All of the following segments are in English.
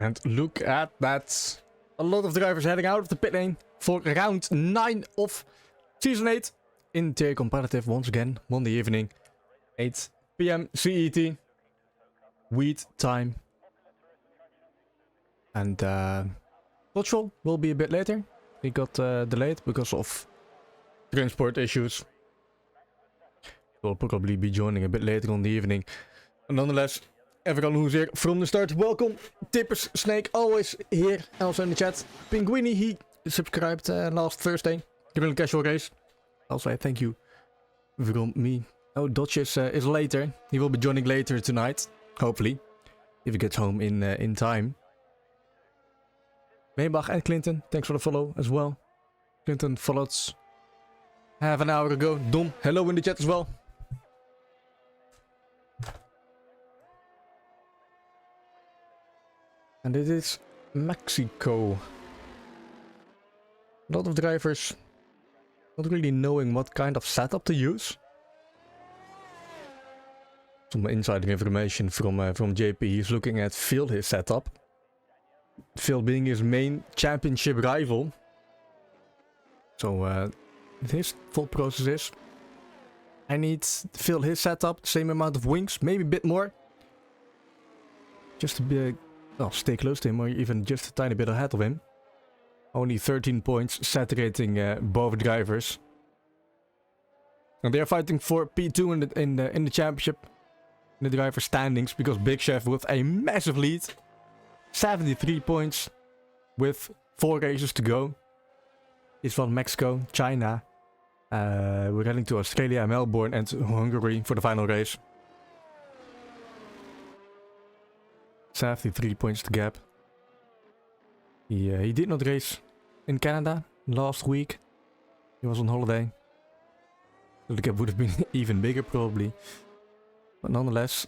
And look at that. A lot of drivers heading out of the pit lane for round 9 of Season 8 in tier competitive once again, Monday evening, 8 PM CET. Wheat time. And Cultural will be a bit later. He got delayed because of transport issues. Will probably be joining a bit later on the evening. And nonetheless, everyone who's here from the start, welcome. Tippers, Snake, always here. Also in the chat. Pinguini, he subscribed last Thursday. During the casual race. Also, thank you from me. Oh, Dodge is later. He will be joining later tonight. Hopefully. If he gets home in time. Meebach and Clinton, thanks for the follow as well. Clinton followed half an hour ago. Dom, hello in the chat as well. And it is Mexico. A lot of drivers not really knowing what kind of setup to use. Some insider information from JP. He's looking at Phil, his setup. Phil being his main championship rival. So his thought process is, I need to fill his setup, same amount of wings, maybe a bit more. Just to be, well, stay close to him or even just a tiny bit ahead of him. Only 13 points separating both drivers. And they are fighting for P2 in the championship. In the driver standings, because Big Chef with a massive lead. 73 points with 4 races to go. He's from Mexico, China. We're heading to Australia, Melbourne and Hungary for the final race. 73 points to gap. He did not race in Canada last week. He was on holiday. So the gap would have been even bigger probably. But nonetheless,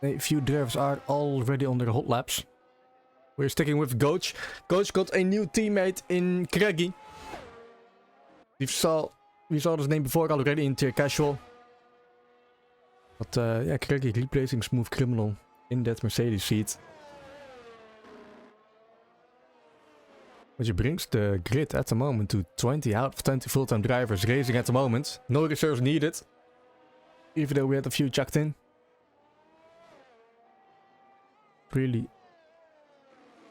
a few drivers are already on their hot laps. We're sticking with Goach. Goach got a new teammate in Craigie. We saw his name before already in tier casual. But yeah, Craigie replacing Smooth Criminal in that Mercedes seat. Which brings the grid at the moment to 20 out of 20 full-time drivers racing at the moment. No reserves needed. Even though we had a few chucked in. Really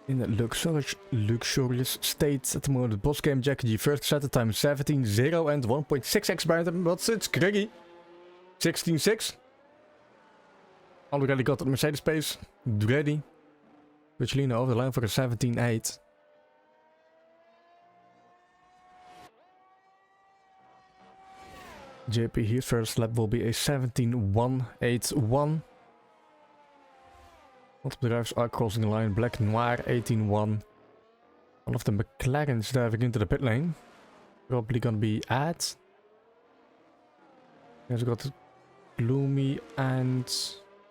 in a luxurious state at the moment. Boss game Jackie G first set the time 17.0 and 1.6x behind him. But it's Craigie 16.6. Already got the Mercedes pace ready. Virgilina over the line for a 17.8. JP here, first lap will be a 17.181. All of the drivers are crossing the line. Black Noir 18.1. One of the McLarens diving into the pit lane. Probably gonna be at. There's got Gloomy and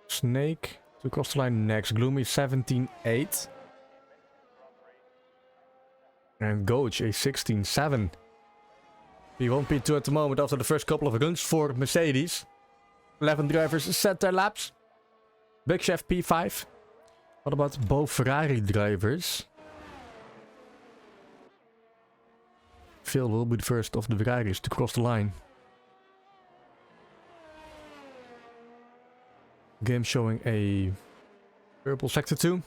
Snake to cross the line next. Gloomy 17.8. And Goach a 16.7. P1, P2 at the moment after the first couple of runs for Mercedes. 11 drivers set their laps. Big Chef P5. What about both Ferrari drivers? Phil will be the first of the Ferraris to cross the line. Game showing a purple sector 2.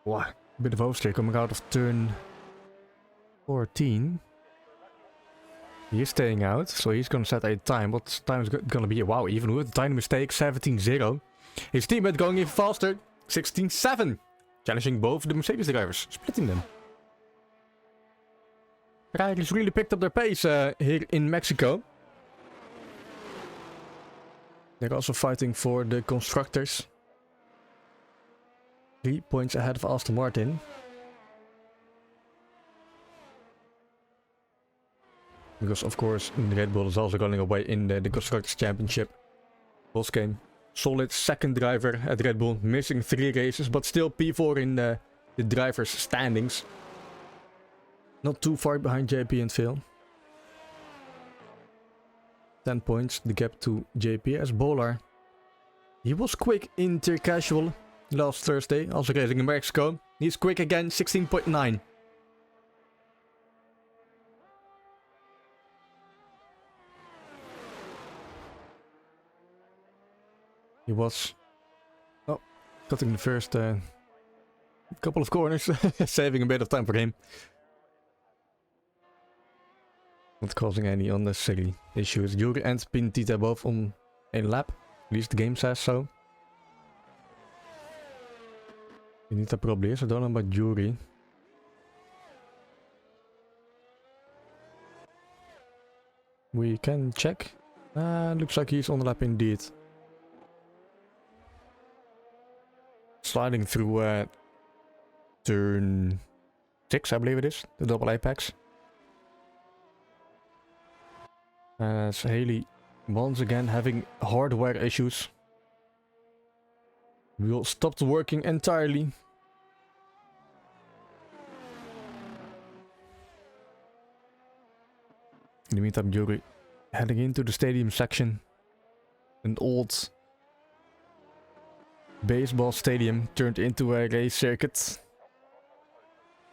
Wow, a bit of oversteer coming out of turn 14. He is staying out, so he's gonna set a time. What time is gonna be? Wow, even with the tiny mistake, 17.0. His teammate going even faster, 16.7. Challenging both the Mercedes drivers, splitting them. Ferrari's really picked up their pace here in Mexico. They're also fighting for the constructors. 3 points ahead of Aston Martin. Because of course Red Bull is also running away in the Constructors Championship. Boss game. Solid second driver at Red Bull. Missing 3 races, but still P4 in the drivers' standings. Not too far behind JP and Phil. 10 points, the gap to JP as Bowler He was quick inter-casual last Thursday, also racing in Mexico. He's quick again, 16.9. He was cutting the first couple of corners, saving a bit of time for him. Not causing any unnecessary issues. Yuri and Pintita both on a lap. At least the game says so. Pintita probably is. I don't know about Yuri. We can check. Looks like he's on the lap indeed. Sliding through turn 6, I believe it is. The double apex. As Haley once again having hardware issues. Wheel stopped working entirely. In the meantime, Yuri heading into the stadium section. An old baseball stadium turned into a race circuit.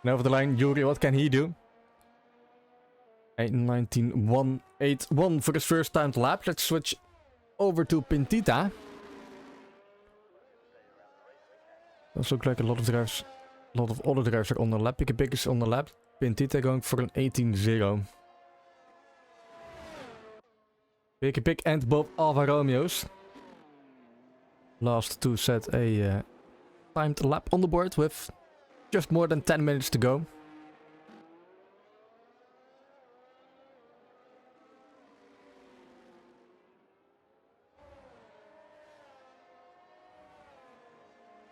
And over the line, Yuri, what can he do? 8:19.181 for his first time lap. Let's switch over to Pintita. Does look like a lot of other drivers are on the lap. Pick is on the lap. Pintita going for an 18.0. Pick and both Alfa Romeos. Last two set a timed lap on the board with just more than 10 minutes to go.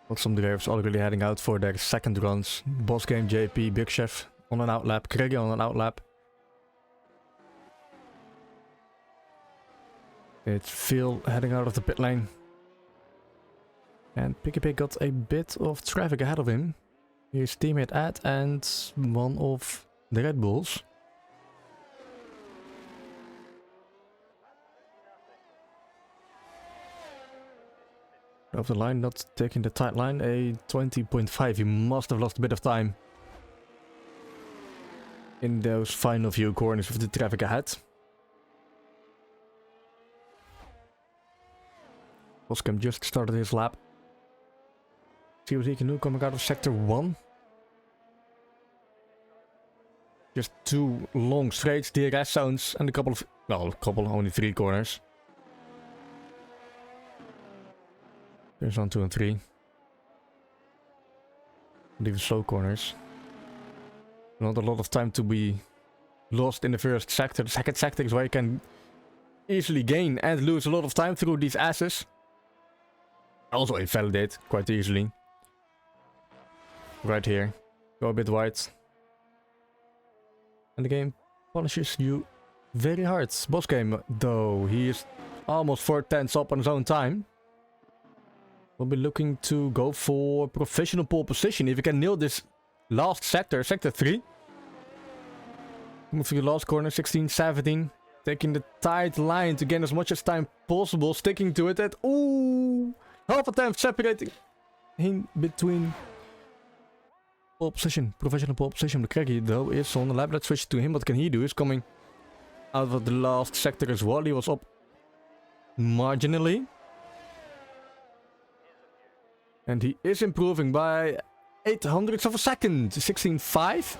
But some drivers already heading out for their second runs. Boss Game, JP, Big Chef on an outlap, Craigie on an outlap. It's Phil heading out of the pit lane. And Pick got a bit of traffic ahead of him. His teammate Ed and one of the Red Bulls. Off the line, not taking the tight line, a 20.5. He must have lost a bit of time in those final few corners with the traffic ahead. Boscam just started his lap. See what he can do coming out of sector 1. Just 2 long straights, DRS zones, and only 3 corners. There's on 2 and 3. And even slow corners. Not a lot of time to be lost in the first sector. The second sector is where you can easily gain and lose a lot of time through these asses. Also invalidate quite easily. Right here. Go a bit wide. And the game punishes you very hard. Boss Game, though, he is almost 4/10 up on his own time. We'll be looking to go for professional pole position. If you can nail this last sector, sector 3. Move through the last corner, 16, 17. Taking the tight line to gain as much as time possible. Sticking to it. Ooh! Half a time separating in between pole position. Professional pole position. The Craigie, though, is on the lap. Let's switch to him. What can he do? He's coming out of the last sector as well. He was up marginally. And he is improving by 0.08 of a second. 16.5.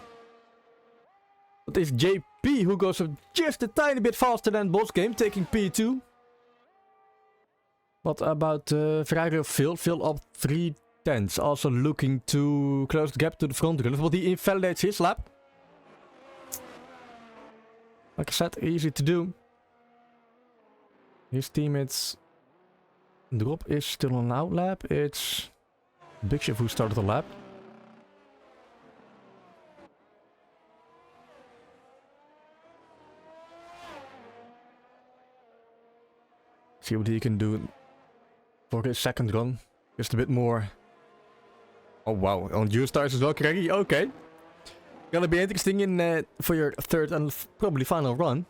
But it's JP who goes up just a tiny bit faster than Boss Game, taking P2. What about Ferrari of Phil? Phil up 3/10. Also looking to close the gap to the front runners, but he invalidates his lap. Like I said, easy to do. His teammates drop is still on an outlap. It's Big Chef who started the lap. See what he can do for his second run. Just a bit more. Oh wow, on juice tires as well, Craigie. Okay. Gonna be interesting in for your third and probably final run.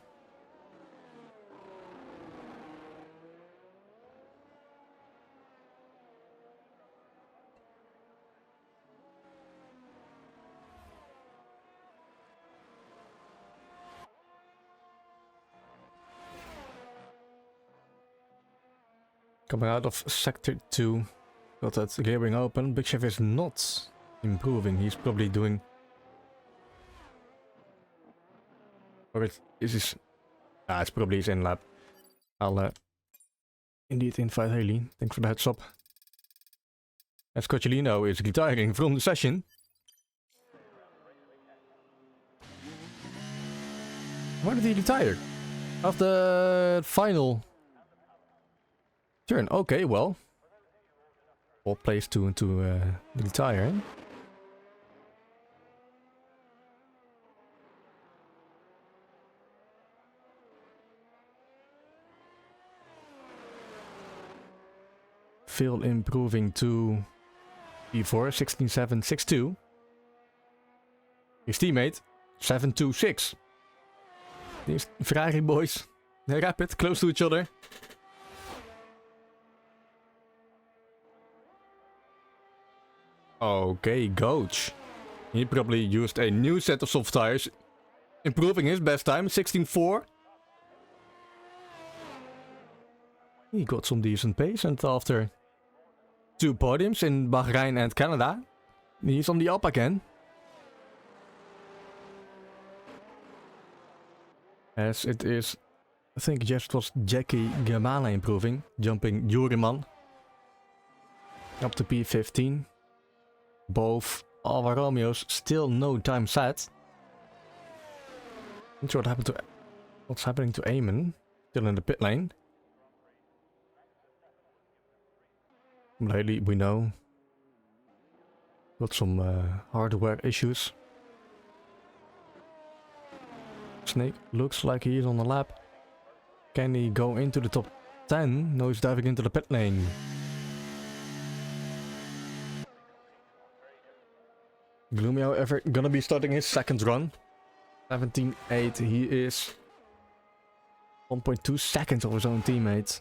Coming out of sector 2. Got that rear-wing open. Big Chef is not improving. He's probably doing... Or is his... Ah, it's probably his in-lap. I'll indeed invite Haley. Thanks for the heads up. As Coccilino is retiring from the session. Why did he retire? Of the final turn. Okay, well. All place to retire. Phil improving to P4, 16.762. His teammate, 7.26. These Ferrari boys, they're rapid, close to each other. Okay, Coach. He probably used a new set of soft tires, improving his best time, 16.4. He got some decent pace, and after 2 podiums in Bahrain and Canada, he's on the up again. As it is, I think just was Jackie Gamala improving, jumping Juriman up to P15. Both Alfa Romeos still no time set. Not sure what's happening to Eamon, still in the pit lane. Lately we know got some hardware issues. Snake looks like he is on the lap. Can he go into the top 10? No, he's diving into the pit lane. Gloomy, however, gonna be starting his second run. 17.8. He is 1.2 seconds of his own teammate.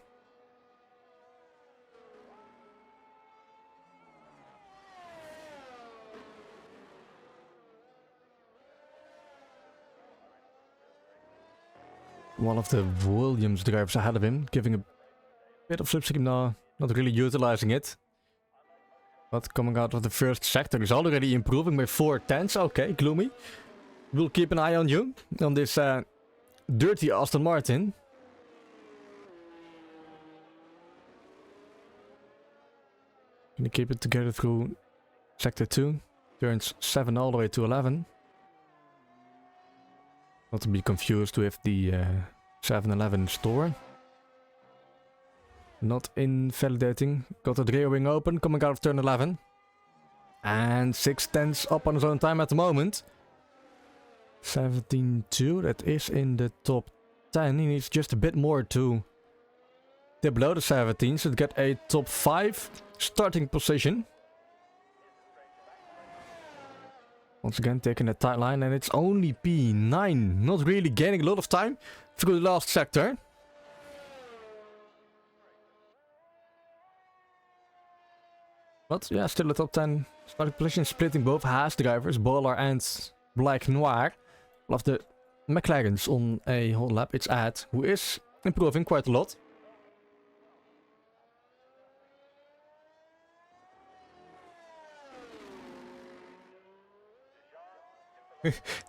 One of the Williams drivers ahead of him, giving a bit of slipstream now, not really utilizing it. But coming out of the first sector is already improving by 4/10. Okay, Gloomy. We'll keep an eye on you, on this dirty Aston Martin. Gonna keep it together through sector 2. Turns 7 all the way to 11. Not to be confused with the 7-Eleven store. Not invalidating. Got the rear wing open, coming out of turn 11. And 6/10 up on his own time at the moment. 17.2, that is in the top 10. He needs just a bit more to dip below the 17, so to get a top 5 starting position. Once again taking a tight line, and it's only P9. Not really gaining a lot of time through the last sector. But yeah, still a top 10 starting position, splitting both Haas drivers, Bowler and Black Noir. Of the McLarens on a whole lap, it's Ad, who is improving quite a lot.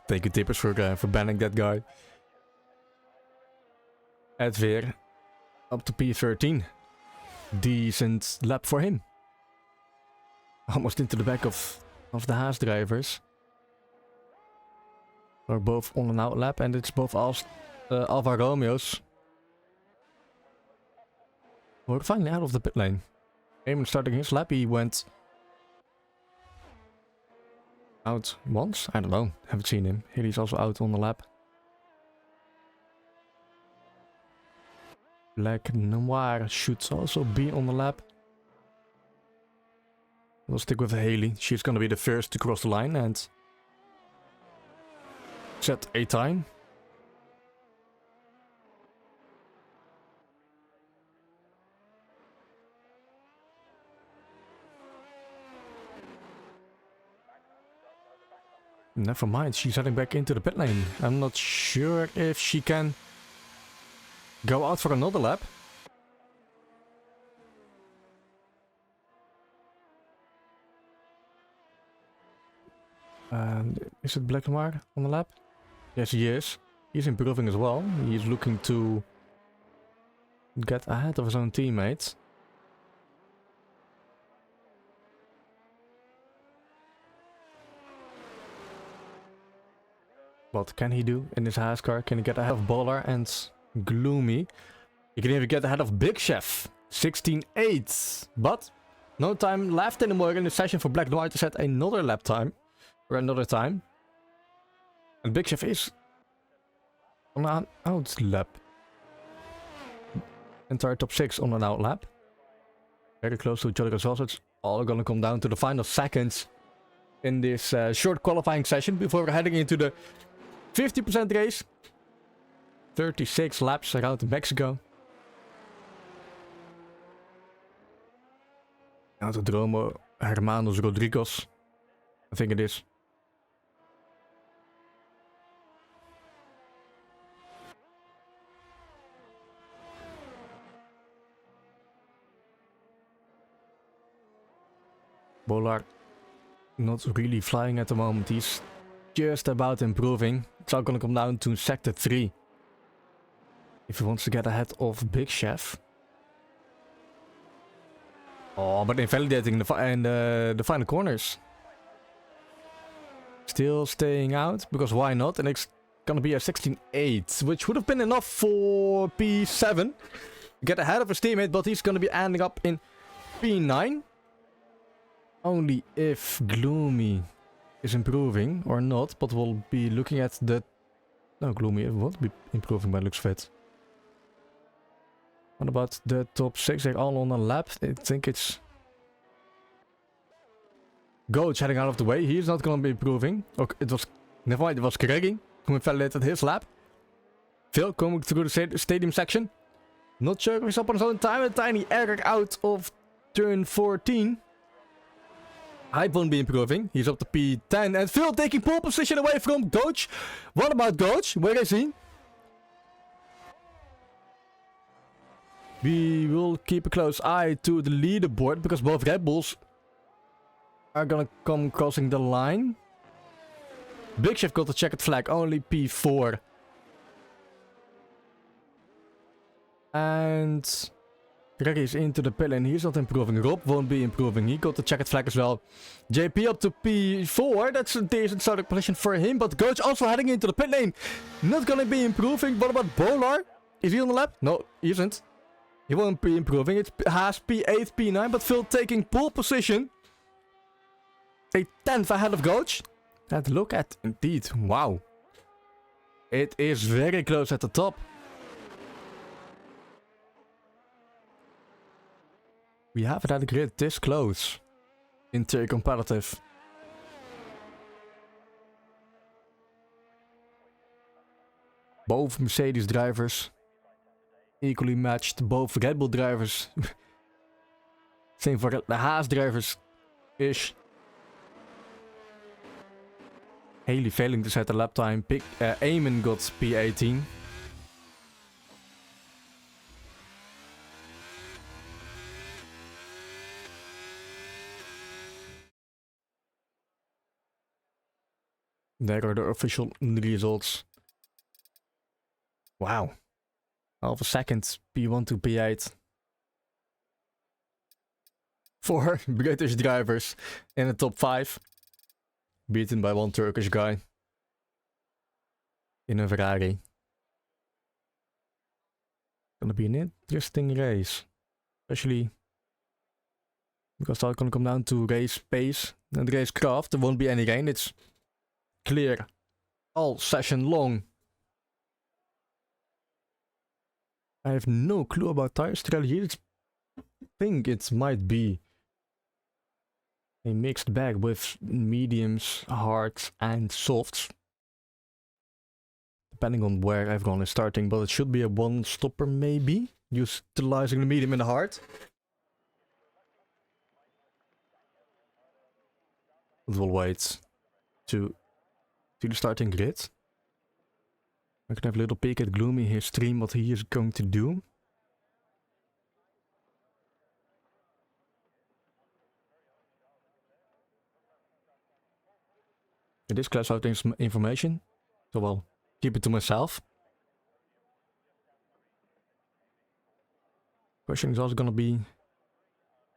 Thank you, Tippers, for banning that guy. Ed weer up to P13. Decent lap for him. Almost into the back of the Haas drivers. We're both on an out lap, and it's both Alfa Romeos. We're finally out of the pit lane. Eamon starting his lap, he went out once? I don't know, haven't seen him. Here he's also out on the lap. Black Noir should also be on the lap. We'll stick with Haley. She's gonna be the first to cross the line and set a time. Never mind, she's heading back into the pit lane. I'm not sure if she can go out for another lap. Is it Black Lamar on the lap? Yes, he is. He's improving as well. He's looking to get ahead of his own teammates. What can he do in his Haas car? Can he get ahead of Bowler and Gloomy? He can even get ahead of Big Chef. 16.8. But no time left anymore in the session for Black Noir to set another lap time. Or another time. And Big Chef is on an out lap. Entire top 6 on an out lap. Very close to each other as well. So it's all gonna come down to the final seconds in this short qualifying session before we're heading into the 50% race. 36 laps around Mexico. Autodromo Hermanos Rodriguez, I think it is. Bolar not really flying at the moment. He's just about improving. It's all gonna come down to sector 3. If he wants to get ahead of Big Chef. Oh, but invalidating the final corners. Still staying out, because why not? And it's gonna be a 16.8, which would have been enough for P7. Get ahead of his teammate, but he's gonna be ending up in P9. Only if Gloomy is improving or not, but we'll be looking at the... No, Gloomy won't be improving by looks of it. What about the top 6? They're all on a lap. I think it's... Goats heading out of the way. He's not going to be improving. Okay, it was... Never mind, it was Craigie who invalidated his lap. Phil coming through the stadium section. Not sure if he's up on his own time. A tiny error out of turn 14. Hype won't be improving. He's up to P10. And Phil taking pole position away from Goach. What about Goach? Where is he? We will keep a close eye to the leaderboard because both Red Bulls are gonna come crossing the line. Big Chef got the checkered flag, only P4. And Greg is into the pit lane. He's not improving. Rob won't be improving. He got the checkered flag as well. JP up to P4. That's a decent starting position for him. But Coach also heading into the pit lane. Not gonna be improving. What about Bolar? Is he on the lap? No, he isn't. He won't be improving. It has P8, P9, but Phil taking pole position. A 10th ahead of Coach. And look at, indeed, wow. It is very close at the top. We haven't had a grid this close. Inter competitive. Both Mercedes drivers equally matched. Both Red Bull drivers. Same for the Haas drivers. Ish. Haley failing to set a lap time. Eamon got P18. There are the official results. Wow. Half a second, P1 to P8. 4 British drivers in the top 5. Beaten by one Turkish guy. In a Ferrari. Gonna be an interesting race. Especially because it's gonna come down to race pace and race craft. There won't be any rain. It's clear all session long. I have no clue about tire strategy. I think it might be a mixed bag with mediums, hards and softs. Depending on where everyone is starting, but it should be a one stopper maybe. Utilizing the medium and the hard. We'll wait to the starting grid. I can have a little peek at Gloomy here stream what he is going to do. It is classified information, so I'll keep it to myself. Question is also gonna be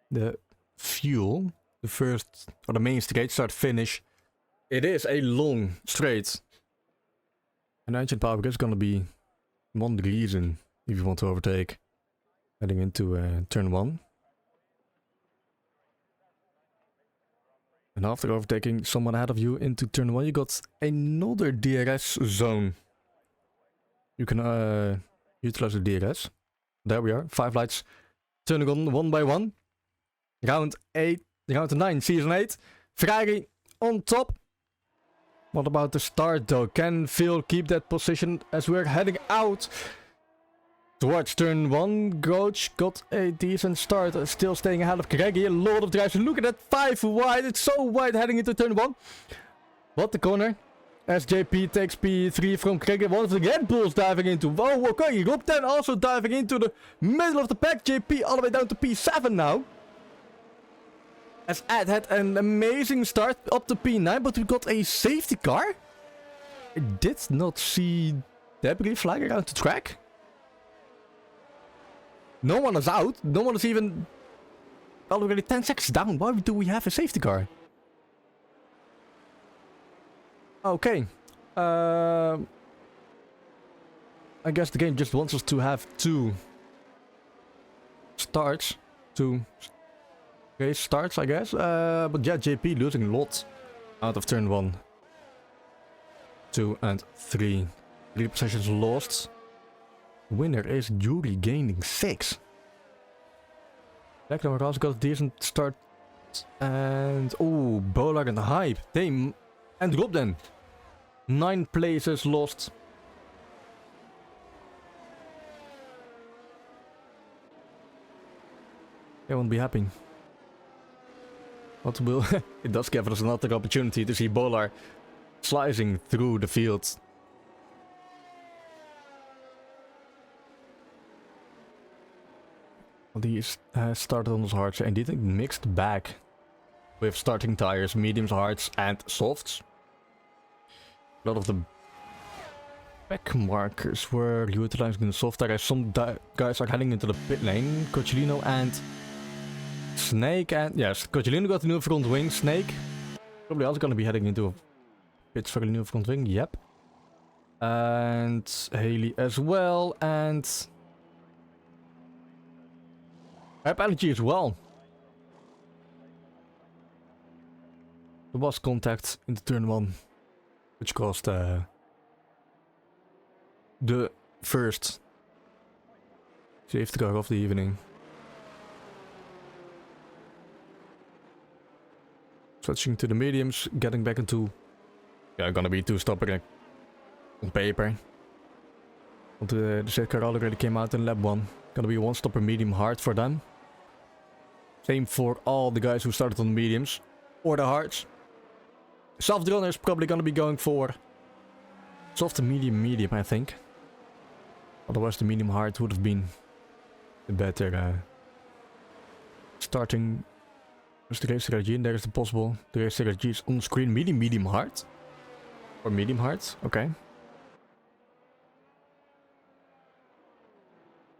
the fuel, the first or the main straight start finish. It is a long straight, and ancient power is gonna be one reason if you want to overtake heading into turn 1. And after overtaking someone ahead of you into turn 1, you got another DRS zone. You can utilize the DRS. There we are, 5 lights turning on one by one. Round 9, season 8. Ferrari on top. What about the start though? Can Phil keep that position as we're heading out towards turn 1? Coach got a decent start, still staying ahead of Greggy. A lot of drives. Look at that, 5 wide. It's so wide heading into turn 1. What the corner? As JP takes P3 from Greggy. One of the Red Bulls diving into. Whoa, okay. Rob 10 also diving into the middle of the pack. JP all the way down to P7 now. As Ed had an amazing start up to P9, but we got a safety car. I did not see debris flying around the track. No one is out. No one is even already 10 seconds down. Why do we have a safety car? Okay. I guess the game just wants us to have 2 starts. 2 race starts, I guess. But yeah, JP losing a lot out of turn 1. 2 and 3. 3 positions lost. Winner is Yuri gaining 6. Blacknumber also got a decent start. And oh, Bolar and Hype. They and Rob then. 9 places lost. They won't be happy. What will it does give us another opportunity to see Bolar slicing through the field. He started on his hards and did a mixed bag with starting tires, mediums, hards and softs. A lot of the back markers were utilizing the soft tires. Some guys are heading into the pit lane. Cochilino and Snake, and yes, Cochilino got a new front wing. Snake probably also gonna be heading into pits for a new front wing. Yep. And Haley as well, and Apology as well. There was contact into turn 1, which caused the first safety car of the evening. Switching to the mediums, getting back into, yeah, gonna be 2-stopper on paper. But the safety car already came out in lap 1. Gonna be 1-stopper medium hard for them. Same for all the guys who started on mediums or the hards. Soft runner is probably gonna be going for soft to medium, I think. Otherwise the medium hard would have been the better starting. There's the race strategy, and there's the possible. The race strategy is on screen. Medium hard. Or medium hard, okay.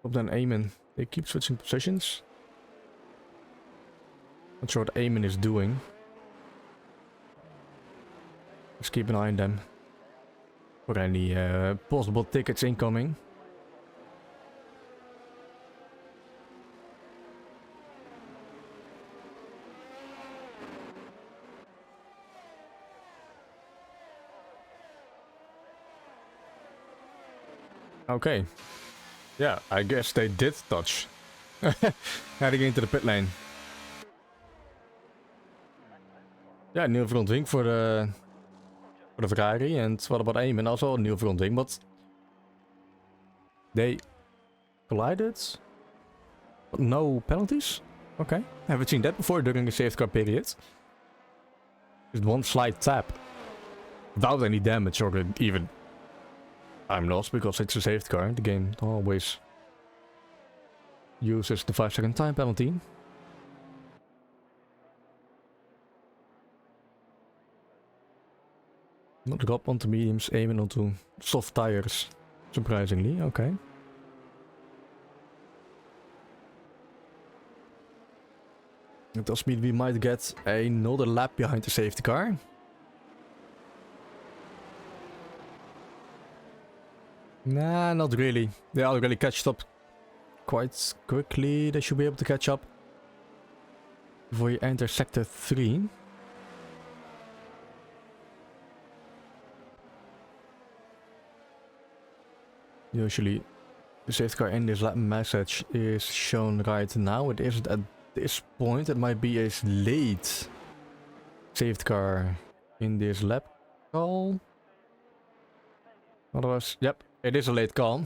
Up then Eamon. They keep switching positions. Not sure what Eamon is doing. Let's keep an eye on them. For any possible tickets incoming. Okay. Yeah, I guess they did touch. Heading into the pit lane. Yeah, new front wing for the Ferrari, and what about Eamon? Also a new front wing, but they collided. But no penalties? Okay. Haven't seen that before during a safety car period. Just one slight tap. Without any damage or even time loss, because it's a safety car. The game always uses the 5-second time penalty. Not drop onto mediums, aiming onto soft tires. Surprisingly, okay. It does mean we might get another lap behind the safety car. Nah, not really. They already catched up quite quickly. They should be able to catch up before you enter sector 3. Usually the safety car in this lap message is shown right now. It isn't at this point. It might be a late safety car in this lap call. Otherwise, yep, it is a late call.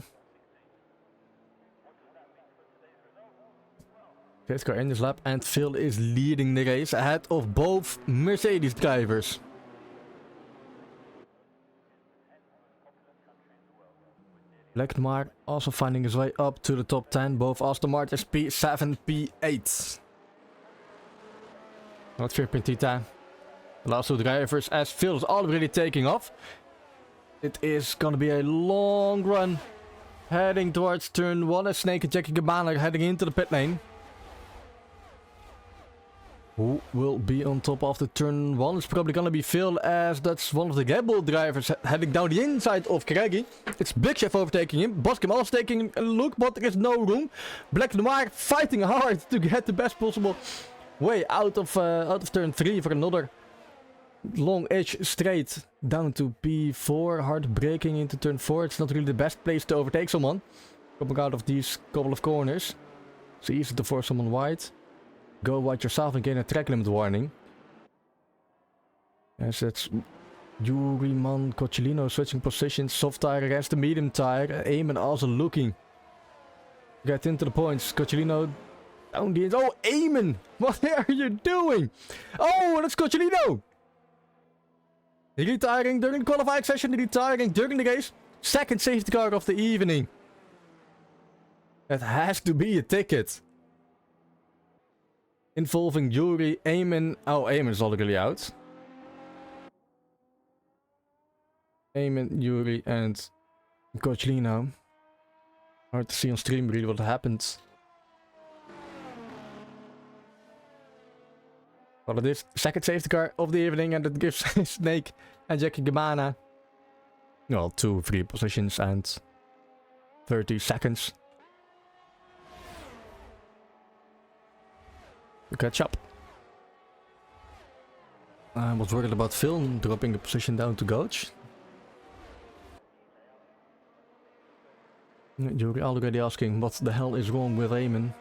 Safety car in this lap, and Phil is leading the race ahead of both Mercedes drivers. Leclerc also finding his way up to the top 10, both Aston Martins P7, P8. Not sure Pentita. The last two drivers as Phil is already taking off. It is gonna be a long run heading towards turn 1 as Snake and Jackie Gabbana are heading into the pit lane. Who will be on top after turn 1? It's probably gonna be Phil, as that's one of the Red Bull drivers heading down the inside of Craigie. It's Big Chef overtaking him. Boskim also taking a look, but there is no room. Black Noir fighting hard to get the best possible way out of turn 3 for another long edge straight down to P4. Hard braking into turn 4. It's not really the best place to overtake someone coming out of these couple of corners. It's easy to force someone wide. Go wide yourself and gain a track limit warning. As that's Yuriman Cochilino switching positions. Soft tire against the medium tire. Eamon also looking to get into the points. Cochilino down the end. Oh, Eamon! What are you doing? Oh, that's Cochilino! Retiring during the qualifying session. Retiring during the race. Second safety car of the evening. That has to be a ticket. Involving Yuri, Eamon. Oh, Eamon is already out. Eamon, Yuri, and Cochilino. Hard to see on stream really what happened. Well, it is second safety car of the evening, and it gives Snake and Jackie Gabbana, well, 2 free positions and 30 seconds to catch up. I was worried about Phil dropping the position down to Goach. You're already asking what the hell is wrong with Eamon.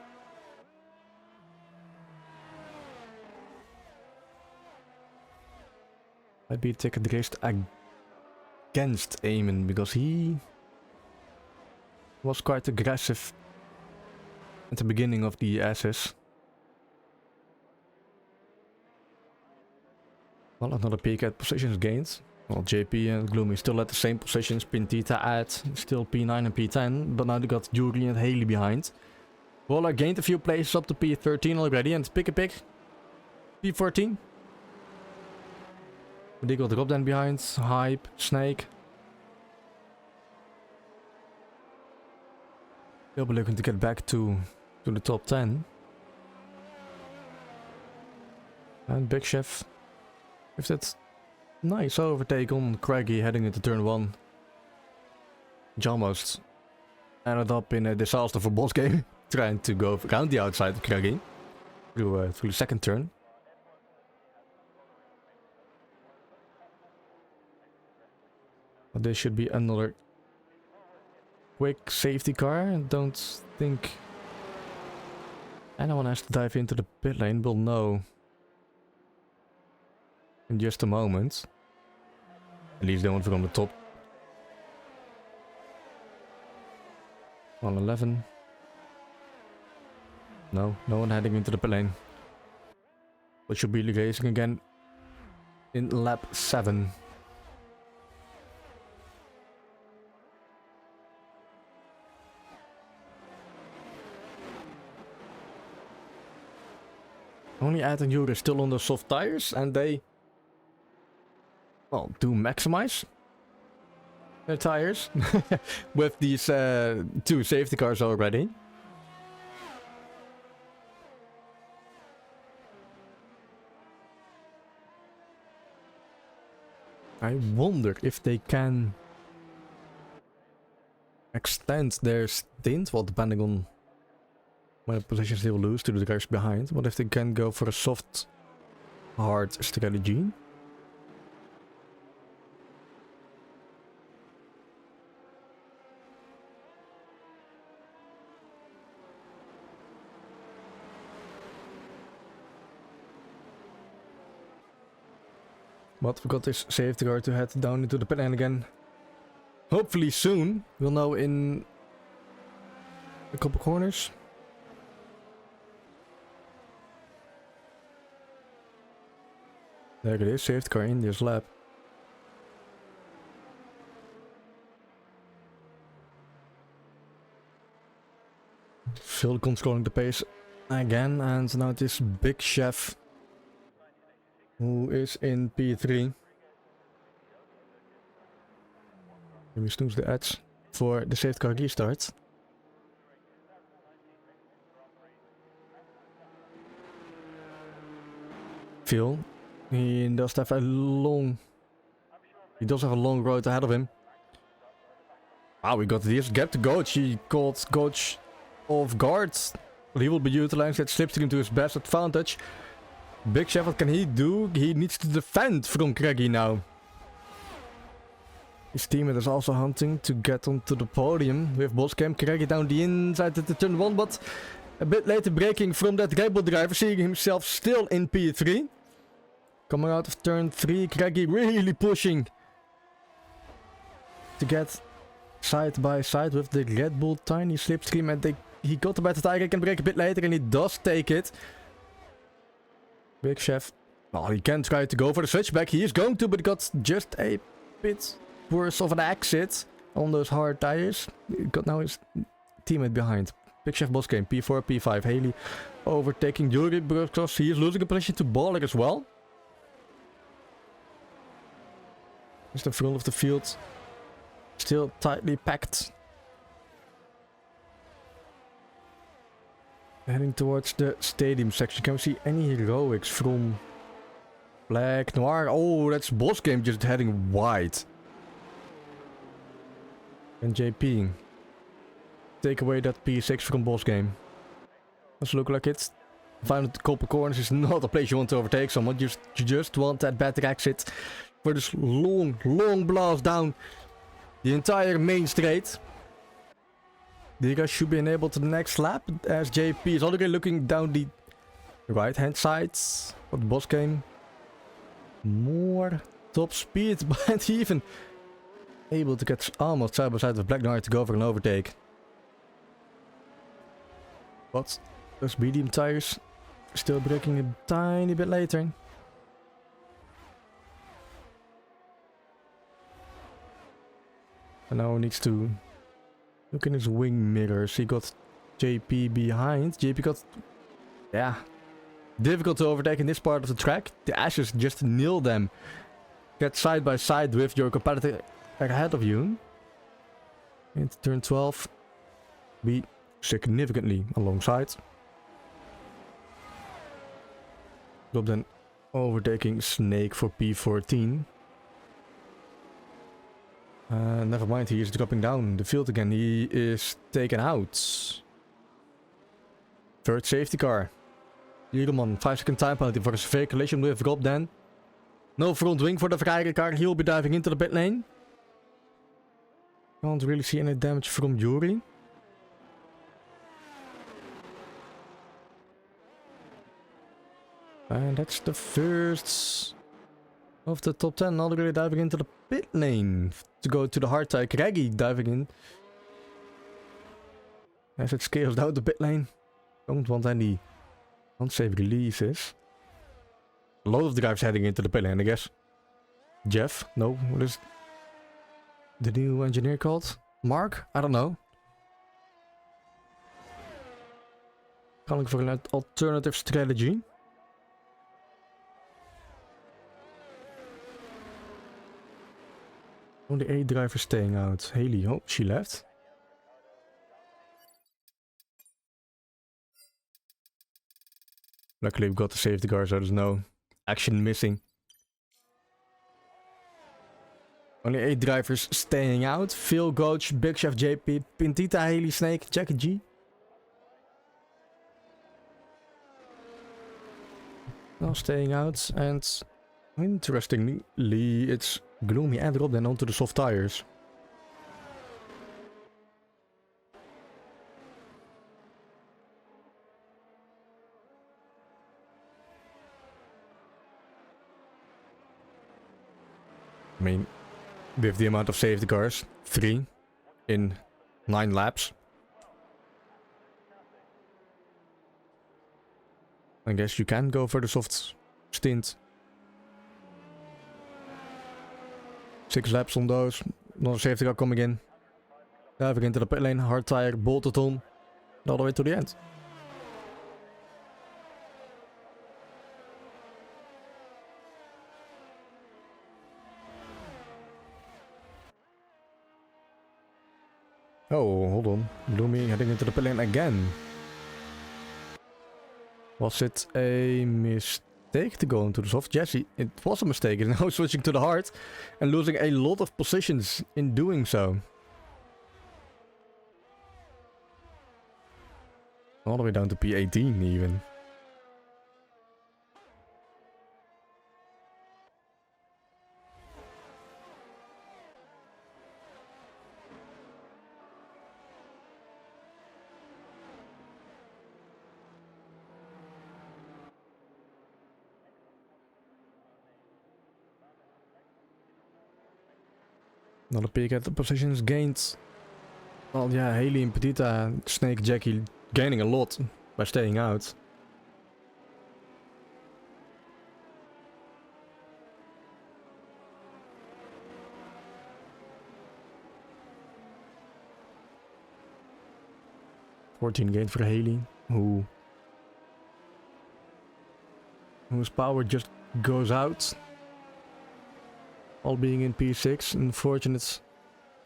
Might be a ticket raced against Eamon because he was quite aggressive at the beginning of the SS. Well, another peek at positions gained. Well, JP and Gloomy still at the same positions. Pintita at still P9 and P10, but now they got Yuri and Haley behind. Waller gained a few places up to P13 already, and pick P14. They got drop then behind. Hype, Snake. They'll be looking to get back to the top 10. And Big Chef with that nice overtake on Craigie heading into turn 1. Which almost ended up in a disaster for Boss Game, trying to go around the outside of Craigie through the second turn. But this should be another quick safety car. I don't think anyone has to dive into the pit lane. We'll know in just a moment. At least they want from the top. 111. No one heading into the pit lane. But should be racing again in lap 7. Only Ed and Yuri still on the soft tires, and they, well, to maximize their tires with these 2 safety cars already. I wonder if they can extend their stint, well, depending on what positions they will lose to the guys behind. What if they can go for a soft, hard strategy? But we got this safety car to head down into the pit lane again. Hopefully soon. We'll know in a couple corners. There it is, safety car in this lap. Still controlling the pace again, and now this big chef who is in P3. We snooze the edge for the safety car restart. Phil, he does have a long road ahead of him. Wow, we got this gap to Coach. He caught Coach off guard. He will be utilizing that slipstream to his best advantage. Big Chef, what can he do? He needs to defend from Craigie now. His teammate is also hunting to get onto the podium with Boskamp. Craigie down the inside of the turn 1, but a bit later breaking from that Red Bull driver, seeing himself still in P3. Coming out of turn 3, Craigie really pushing to get side by side with the Red Bull tiny slipstream, and he got the better tire. He can break a bit later, and he does take it. Big Chef, well, he can try to go for the switchback. He is going to, but got just a bit worse of an exit on those hard tires. He got now his teammate behind. Big Chef Boskamp, P4, P5. Haley overtaking Yuri because he is losing a position to Baller as well. Just the front of the field, still tightly packed. Heading towards the stadium section. Can we see any heroics from Black Noir? Oh, that's Boskamp just heading wide. And JP take away that P6 from Boskamp. Does look like it. Final couple corners is not a place you want to overtake someone. You just want that better exit for this long blast down the entire main straight. The guys should be enabled to the next lap, as JP is already looking down the right hand side of the Boskamp. More top speed, but even able to get almost side by side with Black Knight to go for an overtake. But those medium tires still breaking a tiny bit later. And now he needs to look in his wing mirrors. He got JP behind. JP got, yeah, difficult to overtake in this part of the track. The Ashes just nail them. Get side by side with your competitor ahead of you. Into turn 12. Be significantly alongside. Rob then overtaking Snake for P14. Never mind, he is dropping down the field again. He is taken out. Third safety car. Liedeman, 5-second time penalty for a severe collision with Rob then. No front wing for the Ferrari car. He will be diving into the pit lane. Can't really see any damage from Yuri. And that's the first of the top 10 already diving into the pit lane to go to the hard tire. Craigie diving in as it scales down the pit lane. Don't want any unsafe releases. A lot of drivers heading into the pit lane, I guess. Jeff? No, what is the new engineer called? Mark? I don't know. Calling for an alternative strategy. Only 8 drivers staying out. Haley, oh, she left. Luckily we got the safety car, so there's no action missing. Only 8 drivers staying out. Phil, Coach, Big Chef, JP, Pintita, Haley, Snake, Jackie G. All staying out, and interestingly, it's Gloomy and Rob then onto the soft tires. I mean, with the amount of safety cars, 3 in 9 laps. I guess you can go for the soft stint. 6 laps on those. Another safety car coming in. Diving into the pit lane, hard tire, bolted on. All the way to the end. Oh, hold on. Lumi heading into the pit lane again. Was it a mistake to go into the soft? Yes, it was a mistake. He's now switching to the hard and losing a lot of positions in doing so. All the way down to P18 even. Another peek at the positions gained. Well, yeah, Haley and Petita, Snake, Jackie gaining a lot by staying out. $14 gained for Haley, whose power just goes out. All being in P6, unfortunate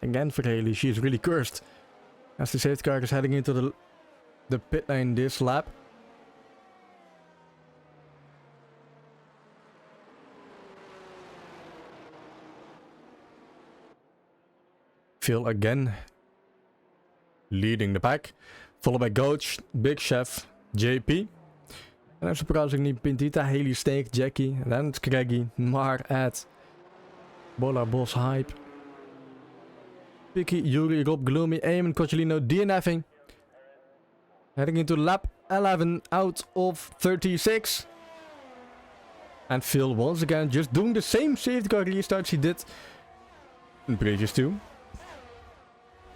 again for Haley. She is really cursed as the safety car is heading into the pit lane this lap. Phil again leading the pack, followed by Coach, Big Chef, JP. And surprisingly Pintita, Haley, Snake, Jackie, and then it's Craigie, Mar, Ed, Bola, Boss, Hype, Picky, Yuri, Rob, Gloomy, Eamon, Coccilino, DNFing. Heading into lap 11 out of 36. And Phil once again just doing the same safety car restarts he did in previous 2.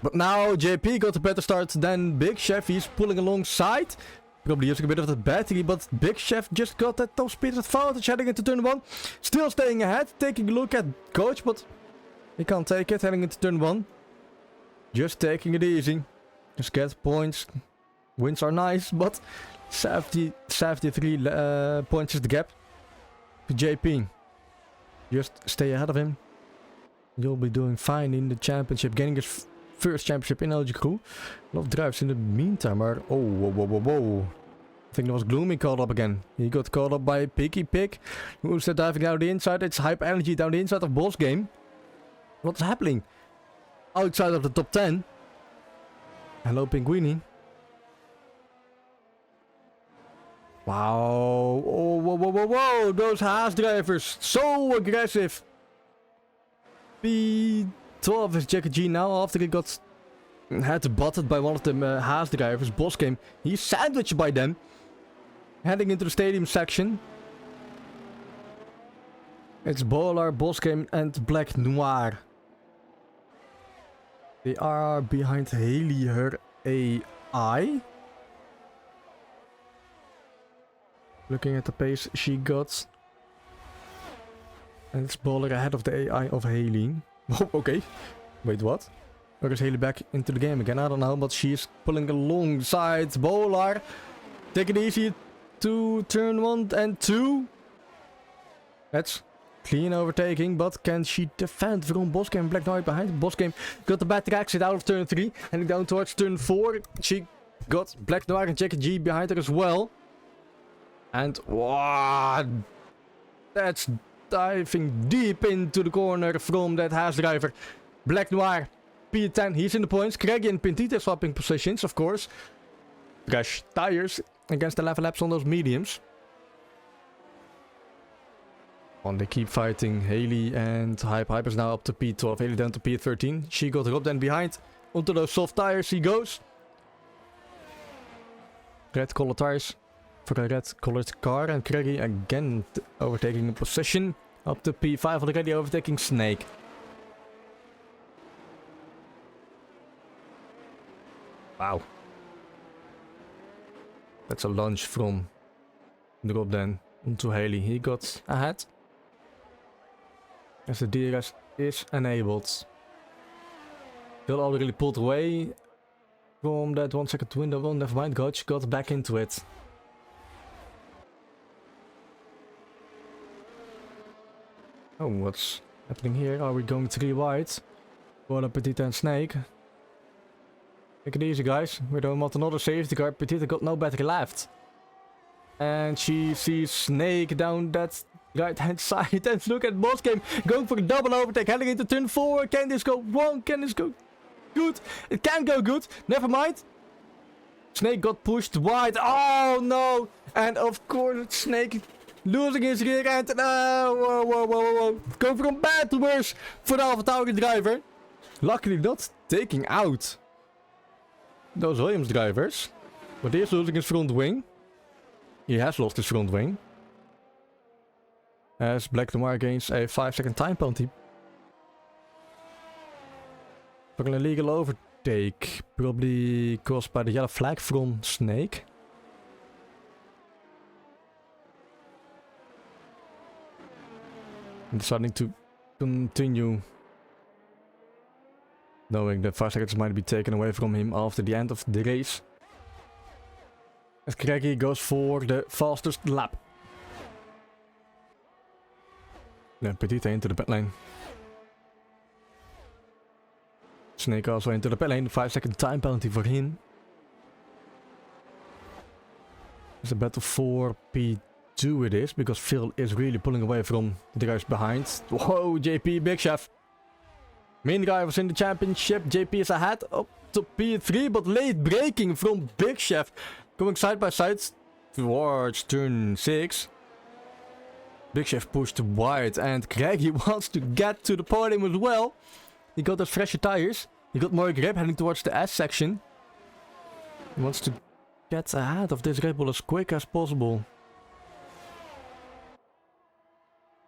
But now JP got a better start than Big Chef. He's pulling alongside. Probably using a bit of the battery, but Big Chef just got that top speed advantage heading into turn 1. Still staying ahead, taking a look at Coach, but he can't take it, heading into turn 1. Just taking it easy. Just get points. Wins are nice, but 73 points is the gap. For JP. Just stay ahead of him. You'll be doing fine in the championship, getting his first championship in OGKROE. A lot of drives in the meantime are... Oh, whoa. I think there was Gloomy caught up again. He got caught up by Picky Pig. Who's diving down the inside? It's Hype Energy down the inside of Boss Game. What's happening? Outside of the top 10. Hello, Pinguini. Wow. Oh, whoa. Those Haas drivers. So aggressive. P12 is Jackie G now after he got had butted by one of the Haas drivers. Boss Game. He's sandwiched by them. Heading into the stadium section. It's Bolar, Boss Game and Black Noir. They are behind Haley, her AI. Looking at the pace she got. And it's Bolar ahead of the AI of Haley. Oh, okay. Wait, what? Or is Haley back into the game again? I don't know, but she's pulling alongside Bolar. Take it easy to turn 1 and 2. That's Clean overtaking, but can she defend from Bosgame and Black Knight behind? Bosgame got the bad exit out of turn 3, heading down towards turn 4. She got Black Noir and Jackie G behind her as well. And wow, that's diving deep into the corner from that Haas driver. Black Noir, P10, he's in the points. Craigie and Pintita swapping positions, of course. Fresh tires against the level laps on those mediums. And they keep fighting. Haley and Hyper's now up to P12. Haley down to P13. She got robbed and behind. Onto those soft tires he goes. Red colored tires for a red colored car. And Craigie again overtaking a position. Up to P5 already overtaking Snake. Wow. That's a lunge from Drop then onto Haley. He got ahead. As the DRS is enabled. Still already pulled away from that 1 second window. Well, never mind, Gotch got back into it. Oh, what's happening here? Are we going 3 wide? Bon Appetit and Snake. Take it easy, guys. We're doing not another safety car. Petita got no battery left. And she sees Snake down that right hand side. And look at Bosgame going for a double overtake. Heading into turn 4. Can this go wrong? Can this go good? It can go good. Never mind. Snake got pushed wide. Oh no. And of course Snake losing his rear end. Whoa. Going from bad to worse for the AlphaTauri driver. Luckily not taking out those Williams drivers. But he is losing his front wing. He has lost his front wing. As Black Noir gains a 5-second time penalty. For an illegal overtake. Probably caused by the yellow flag from Snake. And deciding to continue. Knowing that 5 seconds might be taken away from him after the end of the race. As Craigie goes for the fastest lap. Yeah, Petita into the pit lane. Snake also into the pit lane. 5-second time penalty for him. It's a battle for P2 it is, because Phil is really pulling away from the guys behind. Whoa, JP, Big Chef. Main drivers in the championship. JP is ahead up to P3, but late braking from Big Chef. Going side by side towards turn 6. Big Chef pushed wide and Craigie wants to get to the podium as well. He got those fresher tires. He got more grip heading towards the S section. He wants to get ahead of this Red Bull as quick as possible.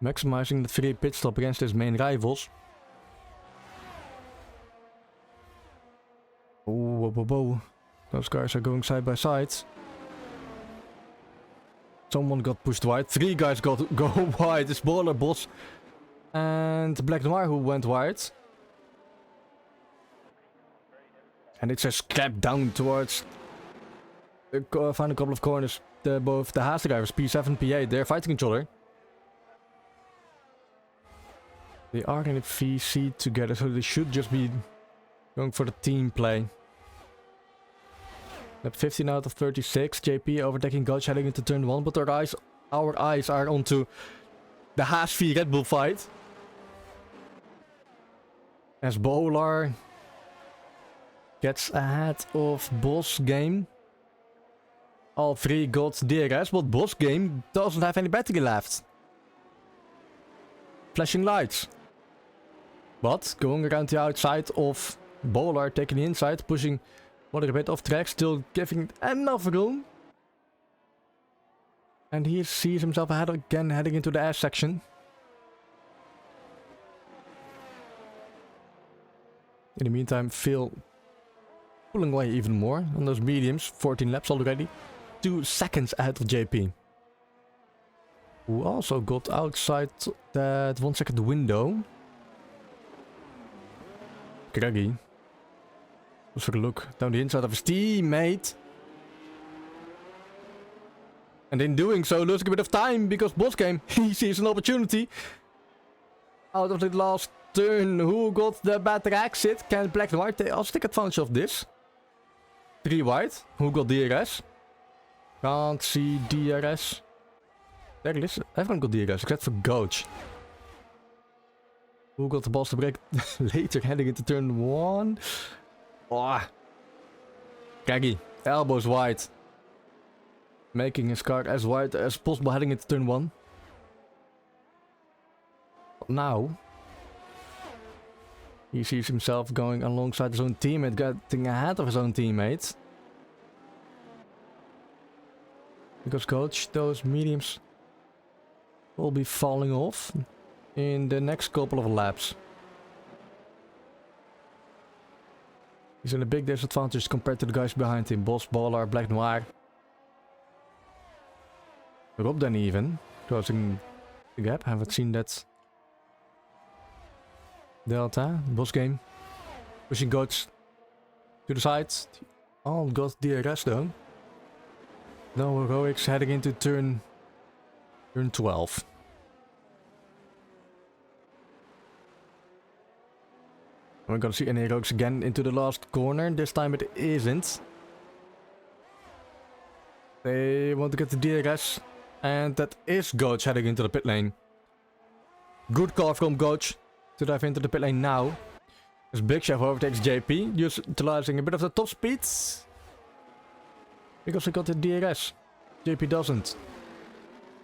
Maximizing the free pit stop against his main rivals. Whoa. Those cars are going side by side. Someone got pushed wide. 3 guys go wide. It's Baller Boss and Black Noir who went wide. And it's a scrap down towards the final couple of corners. Both the Haas drivers, P7 and P8, they're fighting each other. They are in a VC together, so they should just be going for the team play. Lap 15 out of 36. JP overtaking Gotch heading into turn 1, but our eyes are onto the Haas v Red Bull fight. As Bowler gets ahead of Bosgame. All 3 got DRS, but Bosgame doesn't have any battery left. Flashing lights. But going around the outside of Bowler, taking the inside, pushing a bit off track, still giving enough room. And he sees himself ahead again, heading into the S section. In the meantime, Phil pulling away even more on those mediums. 14 laps already. 2 seconds ahead of JP. Who also got outside that 1 second window. Craigie. For a look down the inside of his teammate. And in doing so, losing a bit of time because Bosgame, he sees an opportunity. out of the last turn. Who got the better exit? Can black and white also take advantage of this? 3 white. Who got DRS? Can't see DRS. There it is. Everyone got DRS except for Goach. Who got the balls to break later heading into turn 1? Oh. Kaggy. Elbows wide. Making his car as wide as possible heading into turn 1. But now he sees himself going alongside his own teammate, getting ahead of his own teammate. Because coach, those mediums will be falling off in the next couple of laps. He's in a big disadvantage compared to the guys behind him. Boss, Baller, Black Noir. Rob then even closing the gap. Haven't seen that delta. Boss game. Pushing Goats to the side. All got DRS though. No heroics heading into turn 12. We're gonna see any heroics again into the last corner. This time it isn't. They want to get the DRS. And that is Goach heading into the pit lane. Good call from Goach to dive into the pit lane now. As Big Chef overtakes JP, utilizing a bit of the top speed. Because he got the DRS. JP doesn't.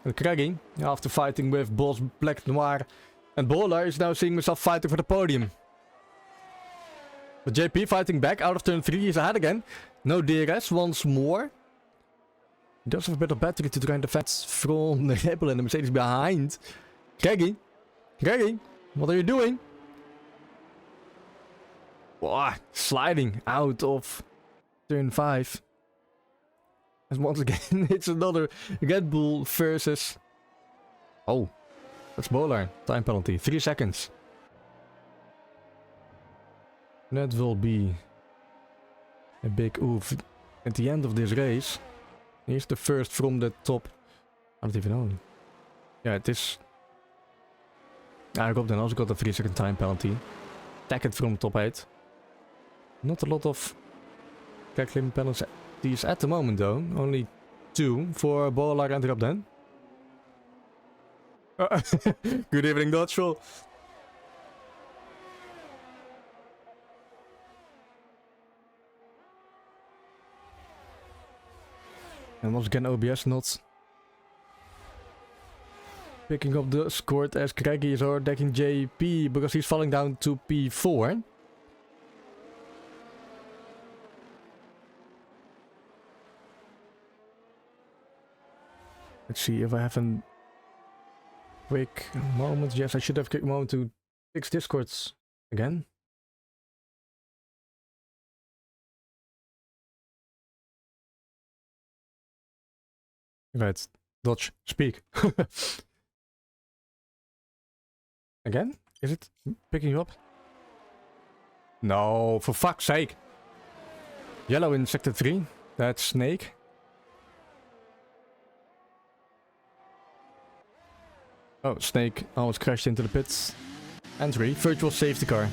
And Craggy, after fighting with Boss, Black Noir and Baller, is now seeing himself fighting for the podium. But JP fighting back out of turn 3, he's ahead again. No DRS once more. He does have a bit of battery to try and defend from the Rebel and the Mercedes behind. Craggy, what are you doing? Wow, sliding out of turn 5. And once again, it's another Red Bull versus... Oh, that's Baller. Time penalty, 3 seconds. That will be a big oof at the end of this race. Here's the first from the top. I don't even know. Yeah, it is. I hope then also got a 3-second time penalty. Second from top 8. Not a lot of tackling penalties at the moment though. Only 2 for Baller and Rob then. Good evening, Dodgeville. And once again OBS not picking up the score as Craggy is overtaking JP because he's falling down to P4. Let's see if I have a quick moment. Yes, I should have a quick moment to fix Discords again. Right, Dodge, speak. Again? Is it picking you up? No, for fuck's sake. Yellow in sector 3. That's Snake. Oh, Snake almost crashed into the pits. Entry, virtual safety car.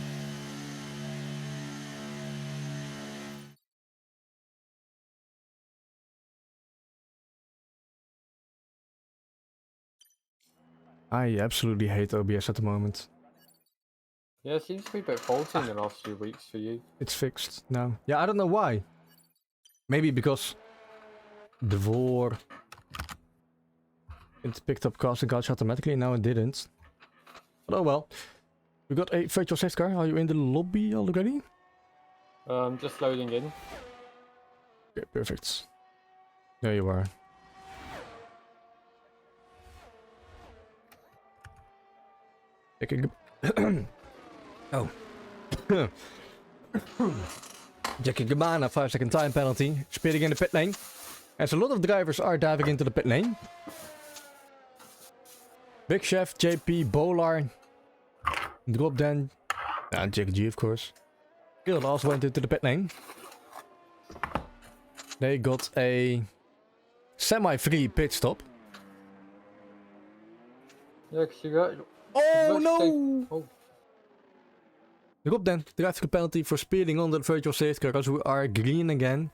I absolutely hate OBS at the moment. Yeah, it seems to be a bit faulty in the last few weeks for you. It's fixed now. Yeah, I don't know why. Maybe because the war it picked up casting couch automatically, now it didn't. But oh well. We got a virtual safety car. Are you in the lobby already? Just loading in. Okay, perfect. There you are. Checking. Oh. Jackie Gabana, 5-second time penalty. Speeding in the pit lane. As a lot of drivers are diving into the pit lane. Big Chef, JP, Bolar. Drop then. And Jackie G, of course. Guild also went into the pit lane. They got a semi-free pit stop. Yeah, because you got. Oh Let's no! Oh, Rob then, driving a penalty for speeding on the virtual safety car because we are green again.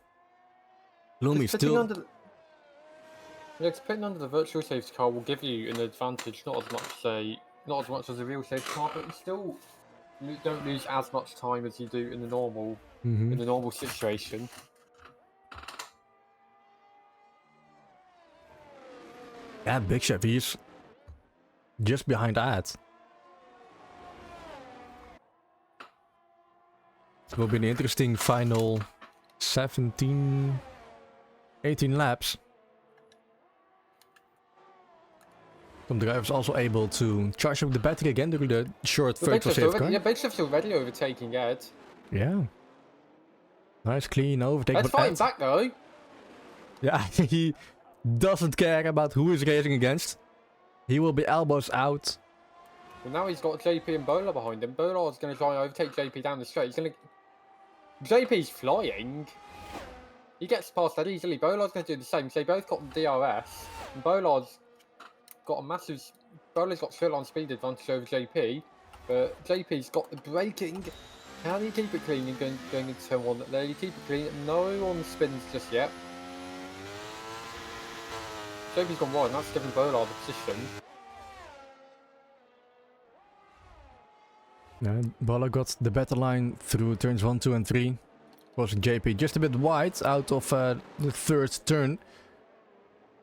Lumi still... under. Yeah, 'cause putting under the virtual safety car will give you an advantage, not as much as a real safety car, but you still don't lose as much time as you do in the normal situation. Yeah, Big Chef, he's just behind Ad. It will be an interesting final 17, 18 laps. Some drivers also able to charge up the battery again during the short virtual safety car. Yeah, Big Chef's already overtaking Ed. Yeah. Nice clean overtake. Ed's fighting back though. Yeah, he doesn't care about who he's racing against. He will be elbows out. Well, now he's got JP and Bola behind him. Bola's going to try and overtake JP down the straight. JP's flying. He gets past that easily. Bola's going to do the same. So they both got the DRS. And Bola's got straight line speed advantage over JP. But JP's got the braking. Can he keep it clean and going into turn one? There, you keep it clean. No one spins just yet. JP's gone wide, and that's giving Bola the position. Yeah, Bola got the better line through turns 1, 2 and 3. Was JP just a bit wide out of the third turn.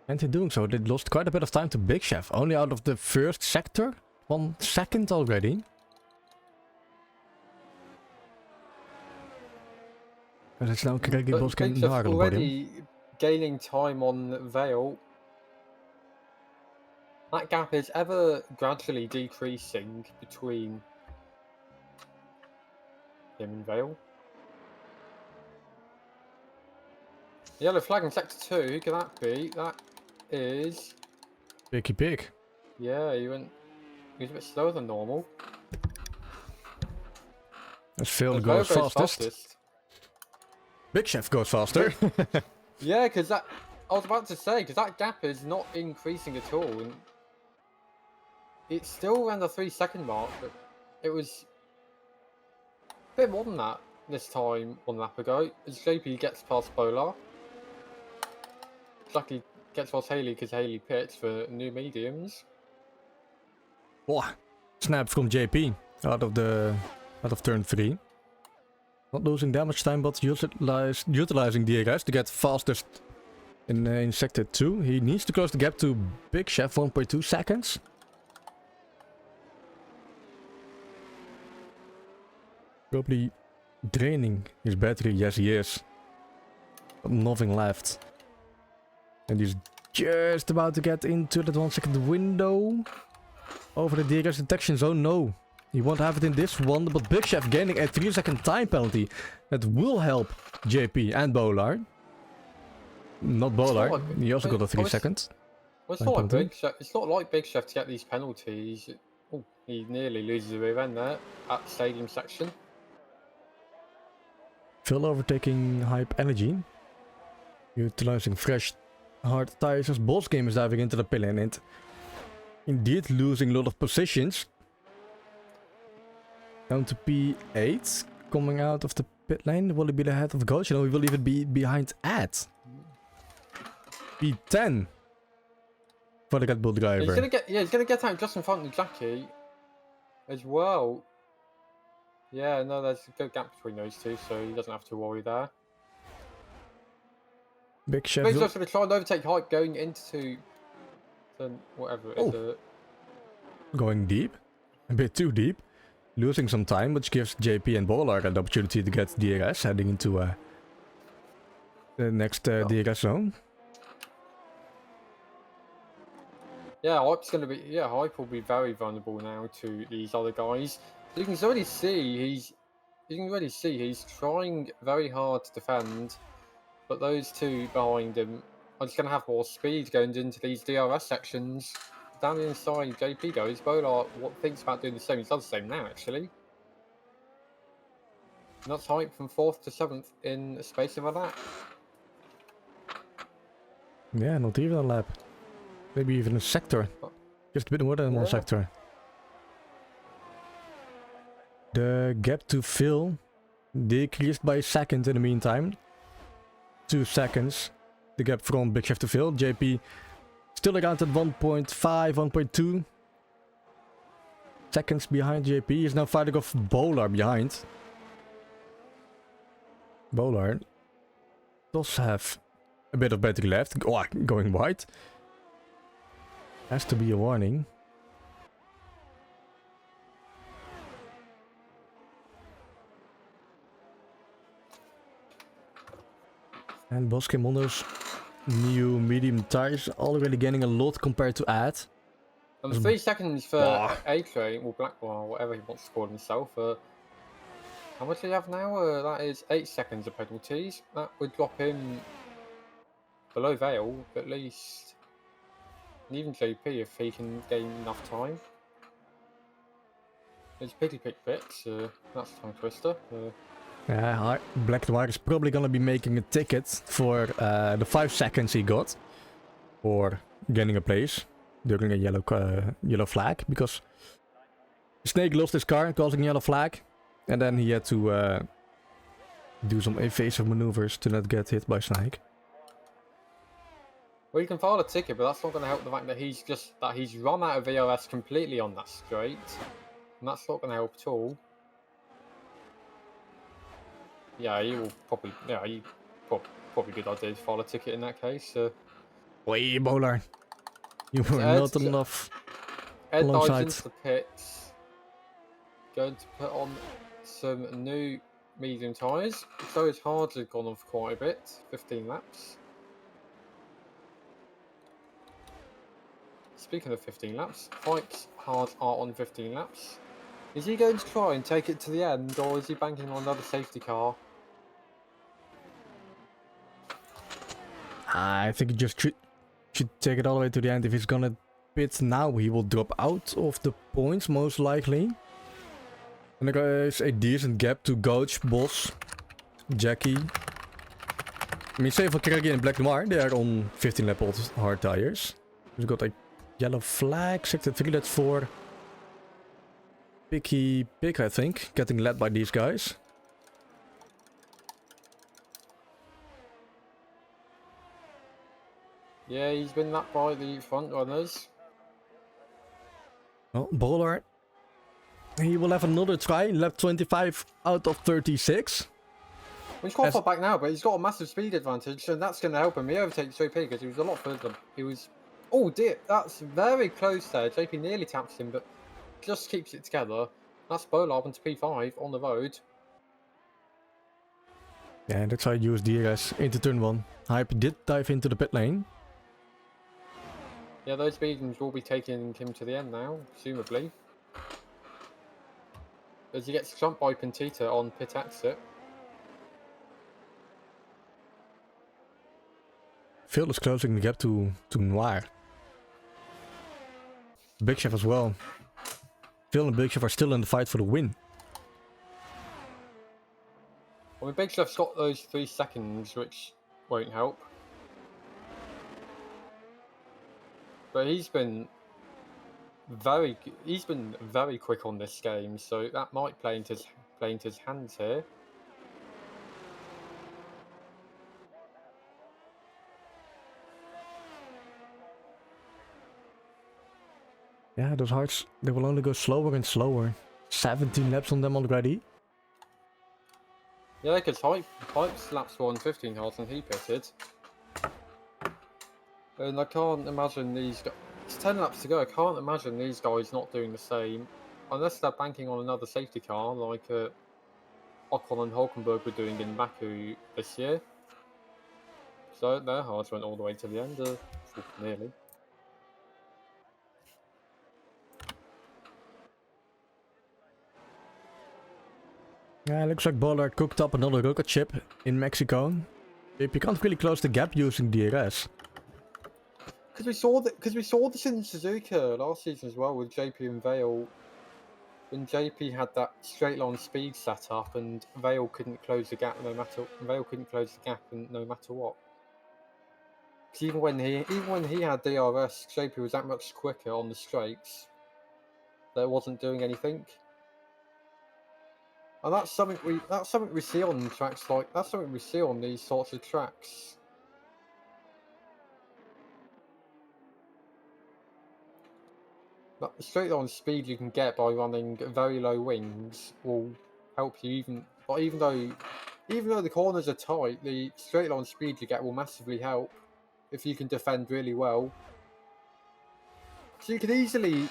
And in doing so, they lost quite a bit of time to Big Chef. Only out of the first sector. 1 second already. And it's now Craigie Bosque and Nagel already gaining time on Vale. That gap is ever gradually decreasing between him and Vale. Yellow flag in sector 2, who can that be? That is... Picky Pig. Yeah, he was a bit slower than normal. That's Phil goes fastest. Big Chef goes faster. Yeah, because I was about to say, because that gap is not increasing at all. And it's still around the 3-second mark, but it was a bit more than that this time 1 lap ago. As JP gets past Bola. Luckily gets past Haley because Haley pits for new mediums. Oh, snap from JP out of turn 3. Not losing that much time, but utilizing DRS to get fastest in sector 2. He needs to close the gap to Big Chef, 1.2 seconds. Probably draining his battery, yes he is. But nothing left. And he's just about to get into that 1 second window. Over the DRS detection zone, no. He won't have it in this one, but Big Chef gaining a 3-second time penalty. That will help JP and Bolar. Not Bolar, he also got a 3 seconds. Well, it's not like Big Chef to get these penalties. Oh, he nearly loses the rear end there at the stadium section. Phil overtaking Hype Energy. Utilizing fresh hard tires as Boss Game is diving into the pit lane and indeed losing a lot of positions. Down to P8, coming out of the pit lane. Will he be ahead of Ghost? You know, he will even be behind Ad. P10 for the Red Bull driver. He's gonna get out just in front of Jackie as well. Yeah, no, there's a good gap between those two, so he doesn't have to worry there. Big Chef. Big Chef's gonna try and overtake Hype going into whatever it is. Going deep, a bit too deep. Losing some time, which gives JP and Bolar an opportunity to get DRS heading into the next DRS zone. Yeah, Hype will be very vulnerable now to these other guys. You can already see he's trying very hard to defend, but those two behind him are just going to have more speed going into these DRS sections. Down the inside, JP goes. Bolar thinks about doing the same. He does the same now, actually. And that's Hype from 4th to 7th in the space of a lap. Yeah, not even a lap. Maybe even a sector. Just a bit more than one sector. The gap to Phil decreased by a second in the meantime. 2 seconds. The gap from Big Chef to Phil. JP still around at 1.5, 1.2 seconds behind JP. He's now fighting off Bowler behind. Bowler does have a bit of battery left. Oh, going wide. Has to be a warning. And Bosque Mondo's new medium tires already gaining a lot compared to Ad. 3 seconds for A-Train, or Blackwell, whatever he wants to call himself. How much do you have now? That is 8 seconds of penalties. That would drop him below Vale, at least. And even JP if he can gain enough time. It's Piggy Pick bits, that's a tongue twister. Yeah, Black Noir is probably gonna be making a ticket for the 5 seconds he got for gaining a place during a yellow flag, because Snake lost his car causing a yellow flag, and then he had to do some evasive maneuvers to not get hit by Snake. Well, you can file a ticket, but that's not going to help the fact that he's run out of VRS completely on that straight, and that's not going to help at all. Yeah, he will probably. Yeah, he probably good idea to file a ticket in that case. Wait, Bowler, you were not enough. Ed dives into the pits. Going to put on some new medium tyres. So his hards have gone on for quite a bit. 15 laps. Speaking of 15 laps, Pike's hards are on 15 laps. Is he going to try and take it to the end, or is he banking on another safety car? I think he just should take it all the way to the end. If he's gonna pit now, he will drop out of the points, most likely. And there is a decent gap to Gouch, Boss, Jackie. I mean, same for Craigie and Black Noir. They are on 15 lap old hard tires. We've got a yellow flag, sector 3, that's for Picky Pig, I think, getting led by these guys. Yeah, he's been lapped by the front runners. Well, Bowler, he will have another try, lap 25 out of 36. Well, he's quite far back now, but he's got a massive speed advantage, and that's going to help him. He overtakes JP because he was a lot further. He was... Oh dear, that's very close there. JP nearly taps him, but just keeps it together. That's Bowler up into P5 on the road. Yeah, that's how I use DRS into turn 1. Hype did dive into the pit lane. Yeah, those mediums will be taking him to the end now, presumably. As he gets jumped by Pentita on pit exit. Phil is closing the gap to Noir. Big Chef as well. Phil and Big Chef are still in the fight for the win. I mean, Big Chef's got those 3 seconds, which won't help. But he's been very quick on this game, so that might play into his hands here. Yeah, those hearts, they will only go slower and slower. 17 laps on them already. Yeah, because Hype's laps were on 15 hearts and he pitted. And I can't imagine these guys... It's 10 laps to go, I can't imagine these guys not doing the same. Unless they're banking on another safety car, like Ocon and Hulkenberg were doing in Baku this year. So their hearts went all the way to the end, nearly. Yeah, looks like Bowler cooked up another rocket ship in Mexico. You can't really close the gap using DRS. Because we saw this in Suzuka last season as well with JP and Vale. When JP had that straight line speed set up and Vale couldn't close the gap no matter what. 'Cause even when he had DRS, JP was that much quicker on the straights. That wasn't doing anything. And that's something we see on tracks like that's something we see on these sorts of tracks. That straight line speed you can get by running very low wings will help you even though the corners are tight, the straight line speed you get will massively help if you can defend really well. So you can easily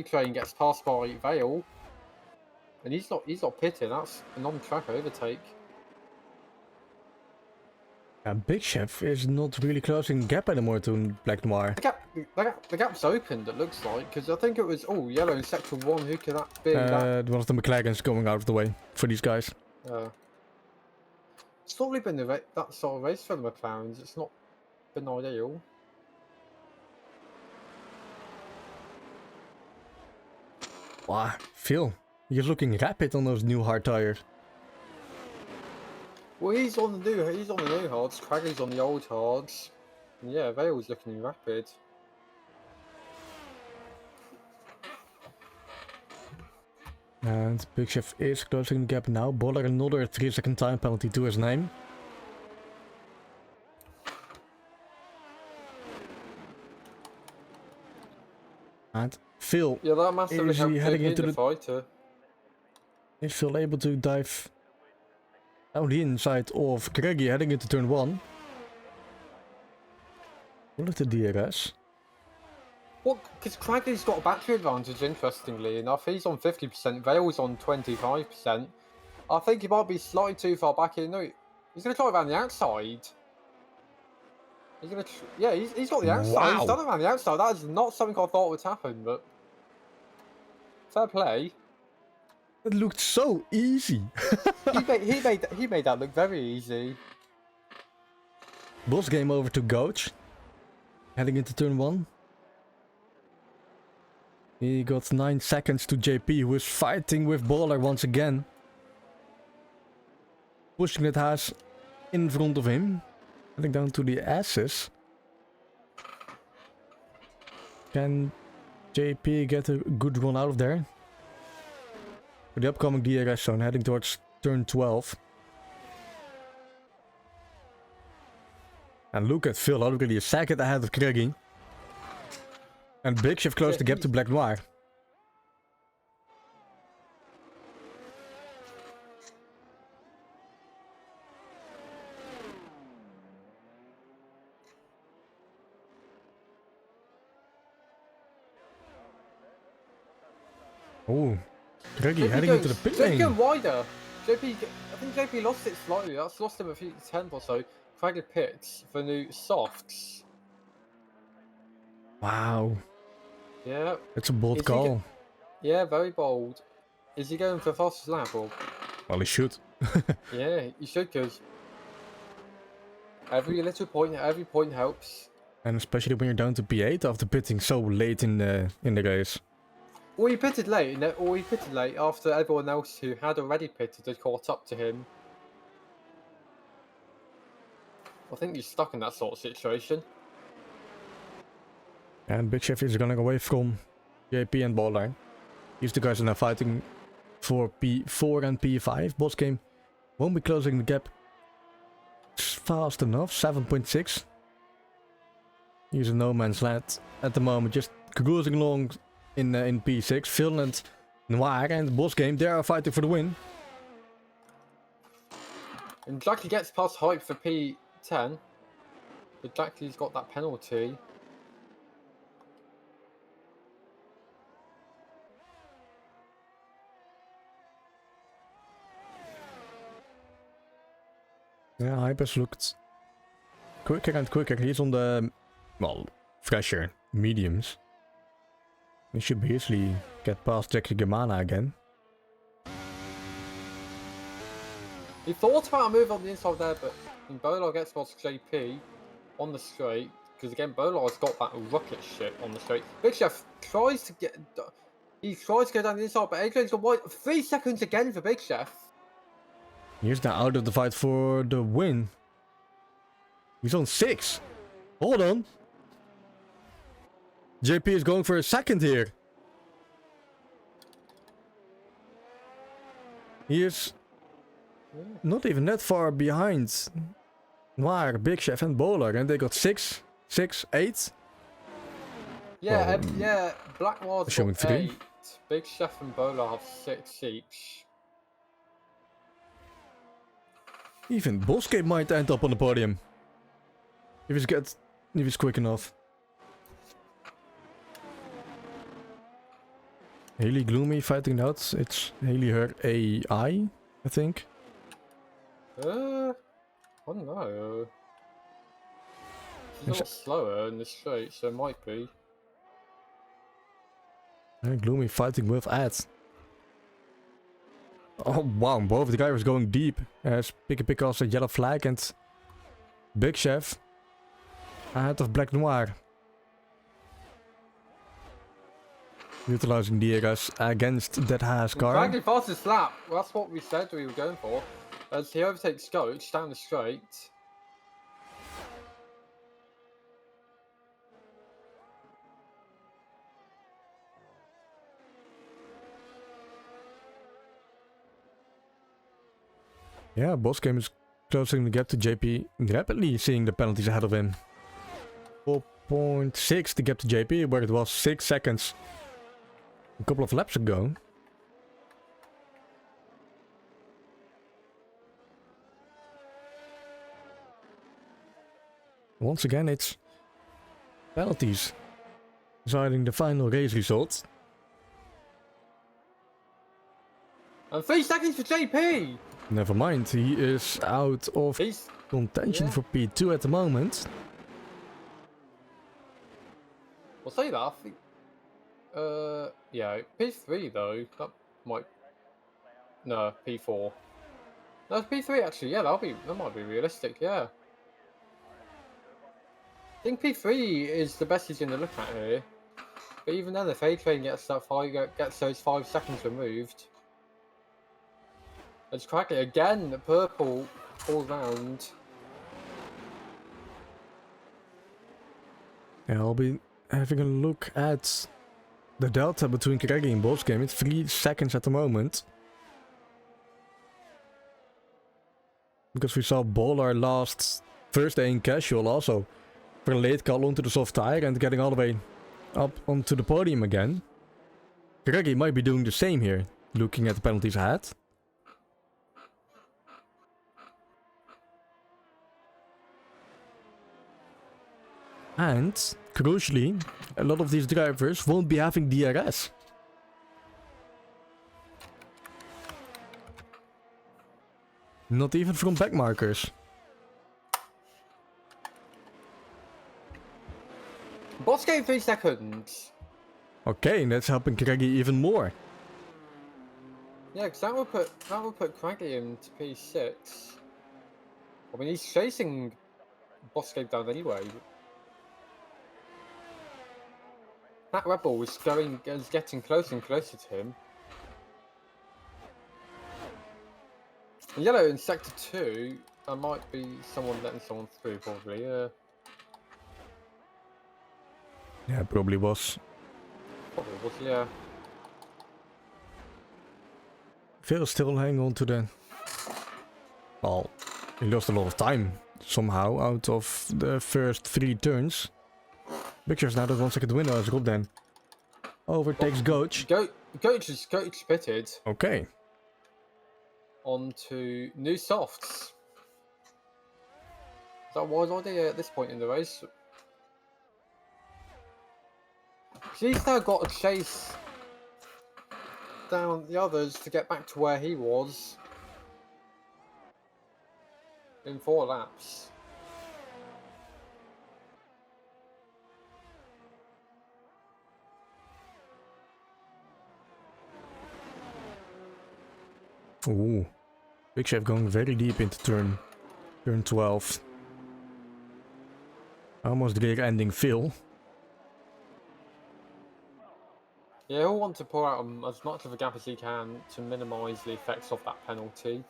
Train gets passed by Vale. And he's not pitting, that's an on-track overtake. Big Chef is not really closing the gap anymore to Black Noir. The gap's opened, it looks like, because I think it was, yellow in sector 1, who could that be? One of the McLarens going out of the way for these guys. It's not really been that sort of race for the McLarens, it's not been ideal. Wow, Phil, you're looking rapid on those new hard tires. Well, he's on the new hards. Craggy's on the old hards. And yeah, Vale's looking rapid. And Big Chef is closing the gap now. Boller another 3-second time penalty to his name. And Phil, yeah, that massively helped heading into the fighter. Is Phil able to dive down the inside of Craigie heading into turn 1? Look at the DRS. Well, because Craigley's got a battery advantage, interestingly enough. He's on 50%, Vale's on 25%. I think he might be slightly too far back here. No, he's going to try around the outside. He's going to... Yeah, he's got the outside. Wow. He's done it around the outside. That is not something I thought would happen, but... Fair play. It looked so easy. he made that look very easy. Boss game over to Goach. Heading into turn 1. He got 9 seconds to JP, who is fighting with Baller once again. Pushing that Haas in front of him. Heading down to the S's. Can JP get a good run out of there? For the upcoming DRS zone, heading towards turn 12. And look at Phil, already a second ahead of Craigie. And Big Chef closed the gap to Black Noir. Oh, Craigie heading into the pit lane. JP going wider. I think JP lost it slightly. That's lost him a few tenths or so. Craigie pits for new softs. Wow. Yeah. It's a bold call. Yeah, very bold. Is he going for fastest lap or? Well, he should. Yeah, he should, because every point helps. And especially when you're down to P8 after pitting so late in the race. Well, he pitted late, after everyone else who had already pitted had caught up to him. I think he's stuck in that sort of situation. And Big Chef is running away from JP and Baller. These two guys are now fighting for P4 and P5. Boss game won't be closing the gap fast enough. 7.6. He's in no man's land at the moment, just cruising along in P6. Phil and Noir and Boss game, they are fighting for the win. And Jackie gets past Hype for P10. But Jackie's got that penalty. Yeah, Hypers looked quicker and quicker. He's on the, well, fresher mediums. He should easily get past Jackie Germana again. He thought about a move on the inside there, but Bolar gets past JP on the straight. Because again, Bolar's got that rocket ship on the straight. Big Chef tries to get... He tries to go down the inside, but Adrian's got wide. 3 seconds again for Big Chef. He's now out of the fight for the win. He's on 6. Hold on. JP is going for a second here. He is not even that far behind Noir, Big Chef and Bowler. And they got 6, 6, 8. Yeah, yeah, Black Noir's assuming got 3. 8. Big Chef and Bowler have 6 each. Even Boscape might end up on the podium. If he's quick enough. Haley Gloomy fighting out. It's Haley her AI, I think. I don't know. She's a lot slower in the straight, so it might be. Gloomy fighting with Ed. Oh wow, both the guys going deep. As Pick also Yellow Flag and Big Chef ahead of Black Noir. Utilizing DRS against that Haas car. Frankly, fastest lap. That's what we said we were going for. As he overtakes Coach down the straight. Yeah, Boscam is closing the gap to JP rapidly, seeing the penalties ahead of him. 4.6 the gap to JP, where it was 6 seconds a couple of laps ago. Once again, it's penalties deciding the final race result. And 3 seconds for JP! Never mind, he is out of contention for P2 at the moment. I'll say that, I think... yeah, P3 though, that might... No, P4. No, P3 actually, yeah, that might be realistic, yeah. I think P3 is the best he's going to look at here. But even then, if A-Train gets those 5 seconds removed... It's cracking again, the purple all round. Yeah, I'll be having a look at the delta between Craigie and Boscam. It's 3 seconds at the moment. Because we saw Bowler last Thursday in casual also for a late call onto the soft tire and getting all the way up onto the podium again. Craigie might be doing the same here, looking at the penalties ahead. And, crucially, a lot of these drivers won't be having DRS. Not even from backmarkers. Boss gave 3 seconds. Okay, that's helping Craigie even more. Yeah, because that will put Craigie into P6. I mean, he's chasing Boscape down anyway. That Rebel is getting closer and closer to him. Yellow in sector 2, there might be someone letting someone through, probably. Yeah, probably was. Probably was, yeah. Phil still hanging on to the... Well, he lost a lot of time somehow out of the first 3 turns. Pictures now the 1 second window as Rob then overtakes Goach. Goach pitted. Okay. Onto new softs. Is that a wise idea at this point in the race? He's now got to chase down the others to get back to where he was in 4 laps. Ooh. Big Chef going very deep into turn 12. Almost rear ending Phil. Yeah, he'll want to pour out as much of a gap as he can to minimise the effects of that penalty.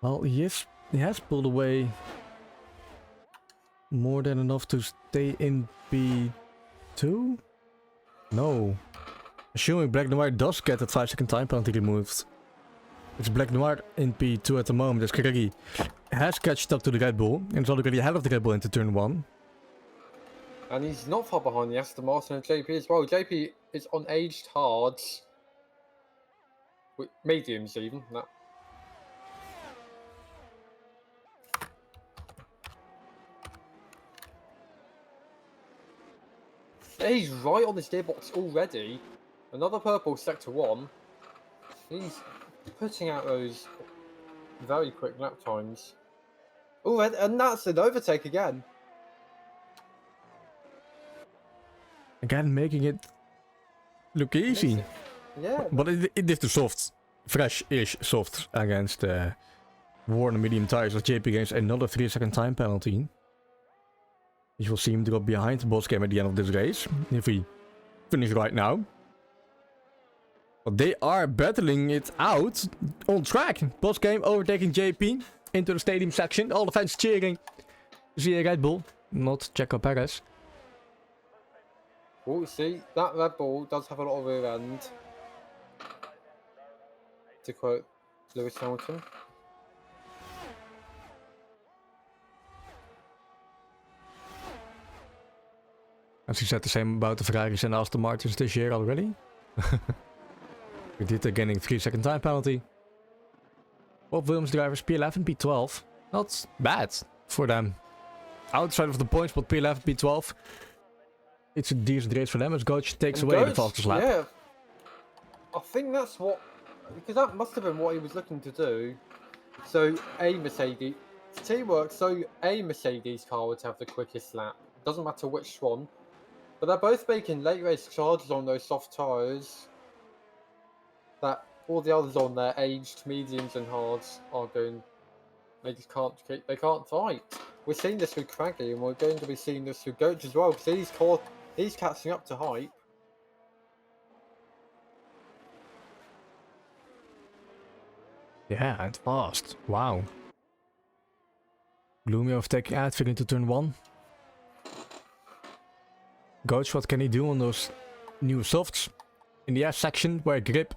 Well, he is he has pulled away more than enough to stay in P2? No. Assuming Black Noir does get that 5-second time penalty removed. It's Black Noir in P2 at the moment, as OGKROE has catched up to the Red Bull, and is already ahead of the Red Bull into turn 1. And he's not far behind the Aston Martin and JP as well. JP is on aged hards. With mediums even. No. He's right on this gearbox already. Another purple sector 1. He's putting out those very quick lap times. Oh, and that's an overtake again. Again, making it look easy. Yeah. But it is the soft, fresh-ish soft against worn medium tires as JP gains another 3-second time penalty. You will see him drop behind the boss game at the end of this race, if we finish right now. But they are battling it out on track. Boss game overtaking JP into the stadium section. All the fans cheering. See a Red Bull, not Checo Perez. Oh, see, that Red Bull does have a lot of rear end. To quote Lewis Hamilton. As he said the same about the Ferraris and Aston Martins this year already. We did getting 3-second time penalty. Both Williams drivers P11, P12. Not bad for them. Outside of the points, but P11, P12. It's a decent race for them as Coach takes away the fastest lap. Yeah. I think that's what... Because that must have been what he was looking to do. So a Mercedes... Teamwork, so a Mercedes car would have the quickest lap. Doesn't matter which one. But they're both making late race charges on those soft tyres. That all the others on their aged mediums and hards are going... They just can't fight. We're seeing this with Craggy, and we're going to be seeing this with Goach as well, because he's catching up to hype. Yeah, and fast. Wow. Gloomy overtaking Advig into turn 1. Goach, what can he do on those new softs? In the S section, where grip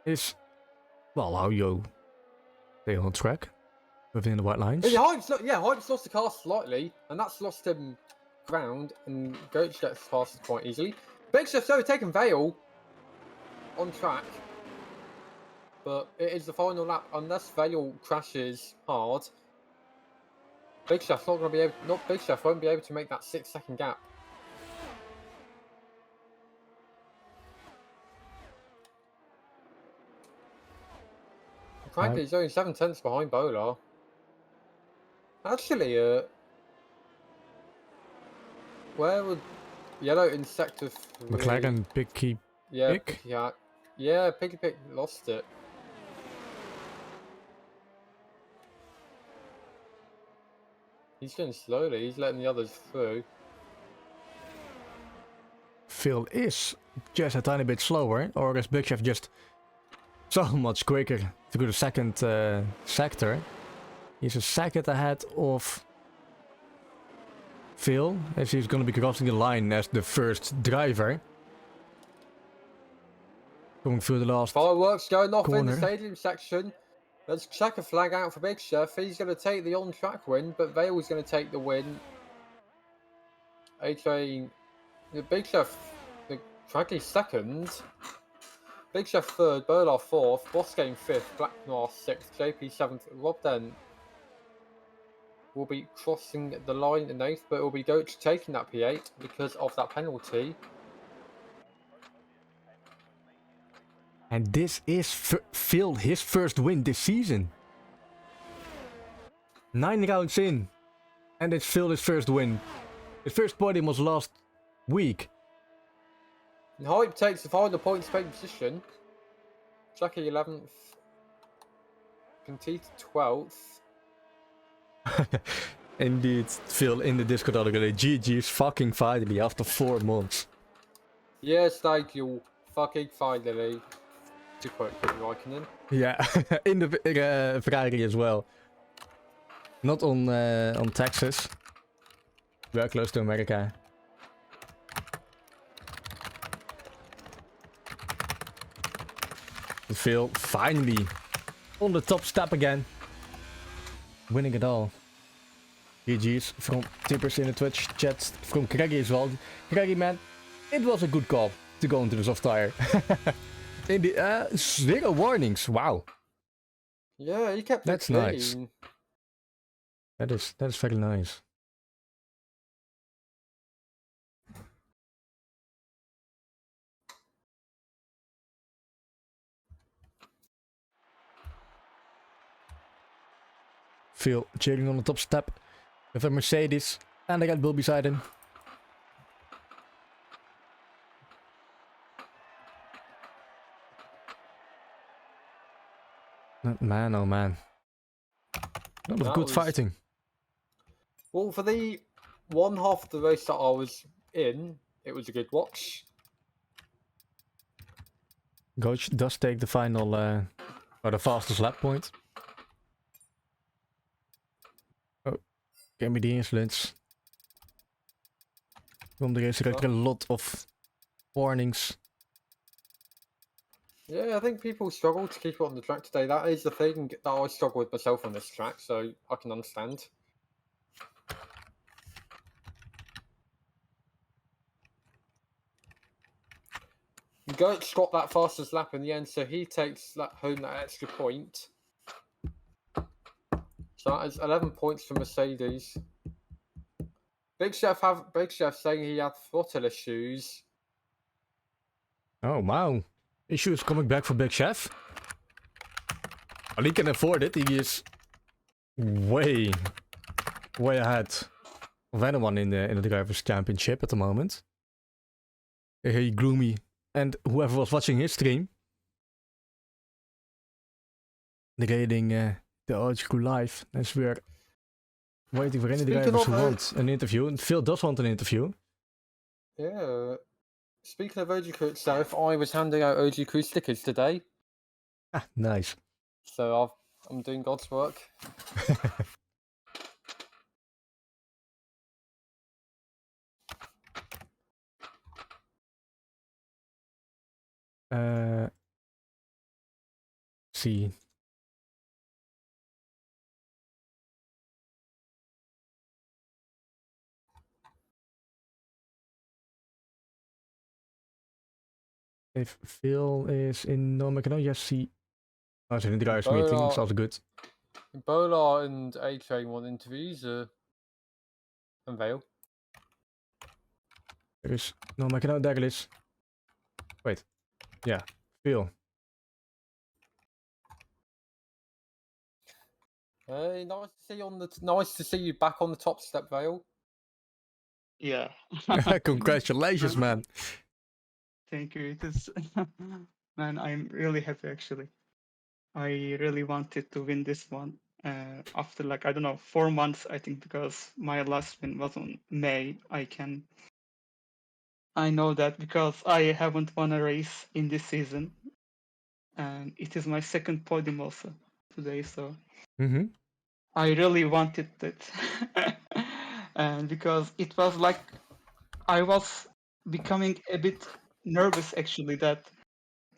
is... Well, how you stay on track within the white lines. Yeah, Hype's lost the car slightly, and that's lost him ground, and Goach gets past quite easily. Big Chef's overtaken Vale on track, but it is the final lap. Unless Vale crashes hard, Big Chef's not going to be able. Big Chef won't be able to make that 6-second gap. Frankly, he's only 7 tenths behind Bola. Actually, where would Yellow in sector 3? McLaren, Picky, Pick? Yeah, Picky Pick lost it. He's going slowly, he's letting the others through. Phil is just a tiny bit slower, or is Big Chef just so much quicker through the second sector? He's a second ahead of Phil, as he's going to be crossing the line as the first driver. Going through the last Fireworks going off corner. In the stadium section. Let's check a flag out for Big Chef. He's going to take the on-track win, but Vale's going to take the win. The Big Chef, frankly, second. Big Chef third, Bola fourth, Boss Game fifth, Black Noir sixth, JP seventh, Rob Dent will be crossing the line in eighth, but it will be Goach taking that P8 because of that penalty. And this is Phil, his first win this season. 9 rounds in, and it's Phil his first win. His first podium was last week. And Hype takes the final points paid position. Jackie 11th. Contita 12th. Indeed, Phil in the Discord already. GG's fucking finally after 4 months. Yes, thank you. Fucking finally. To quote Raikkonen. Yeah, in the Ferrari as well. Not on Texas. We are close to America. Phil finally on the top step again. Winning it all. GG's from Tippers in the Twitch chat, from Craigie as well. Craigie, man, it was a good call to go into the soft tire. In the 0 warnings, wow. Yeah, he kept That's it clean. nice. That is very nice. Phil cheering on the top step with a Mercedes and a Red Bull beside him. Man, oh man. A lot of good fighting. Well, for the one half of the race that I was in, it was a good watch. Coach does take the final, or the fastest lap point. Oh, give me the insolence. From the race, a lot of warnings. Yeah, I think people struggle to keep it on the track today. That is the thing that I struggle with myself on this track, so I can understand. Gertz got that fastest lap in the end, so he takes home that extra point. So that is 11 points for Mercedes. Big Chef saying he had throttle issues. Oh wow. Issues coming back for Big Chef. Well, he can afford it. He is way ahead of anyone in the Drivers' Championship at the moment. Hey, Gloomy and whoever was watching his stream. Negating the OGKROE live. As we're waiting for any drivers who want an interview. And Phil does want an interview. Yeah. Speaking of OGKROE itself, I was handing out OGKROE stickers today. Ah, nice. So I'm doing God's work. See. If Phil is in Norman, can I just see? Oh, so in the drivers meeting, it's also good. Bola and A-Train want interviews. And Vale. There is Norman, can I? There it is. Wait. Yeah, Phil. Hey, nice to see you back on the top step, Vale. Yeah. Congratulations, man. Thank you. It is, man, I'm really happy actually. I really wanted to win this one after like, I don't know, 4 months, I think, because my last win was on May. I know that because I haven't won a race in this season. And it is my second podium also today, so I really wanted that. And because it was like I was becoming a bit nervous actually that,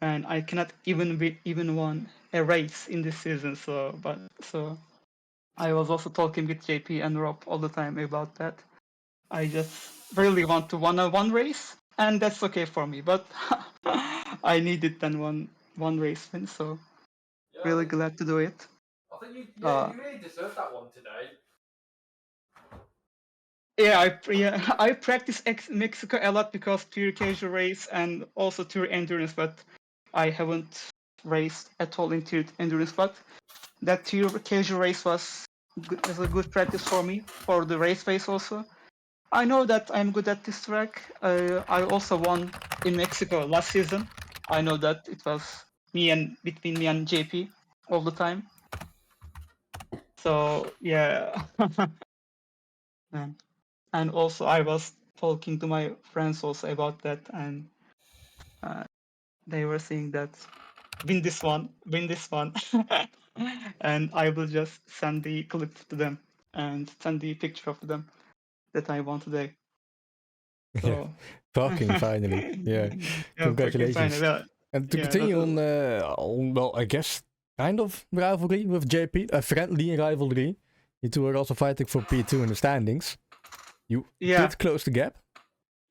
and I cannot even won a race in this season. So I was also talking with JP and Rob all the time about that. I just really want to win one race, and that's okay for me. But I needed then one race win, so yeah, really glad to do it. I think you really deserve that one today. Yeah, I practice Mexico a lot because pure casual race and also tour endurance, but I haven't raced at all in tour endurance. But that tour casual race was a good practice for me for the race phase also. I know that I'm good at this track. I also won in Mexico last season. I know that it was between me and JP all the time. So yeah. And also I was talking to my friends also about that, and they were saying that win this one, and I will just send the clip to them and send the picture of them that I won today. So, Yeah, fucking finally. Yeah, congratulations. And to continue on, well, I guess kind of rivalry with JP, a friendly rivalry. You two are also fighting for P2 in the standings. You did close the gap.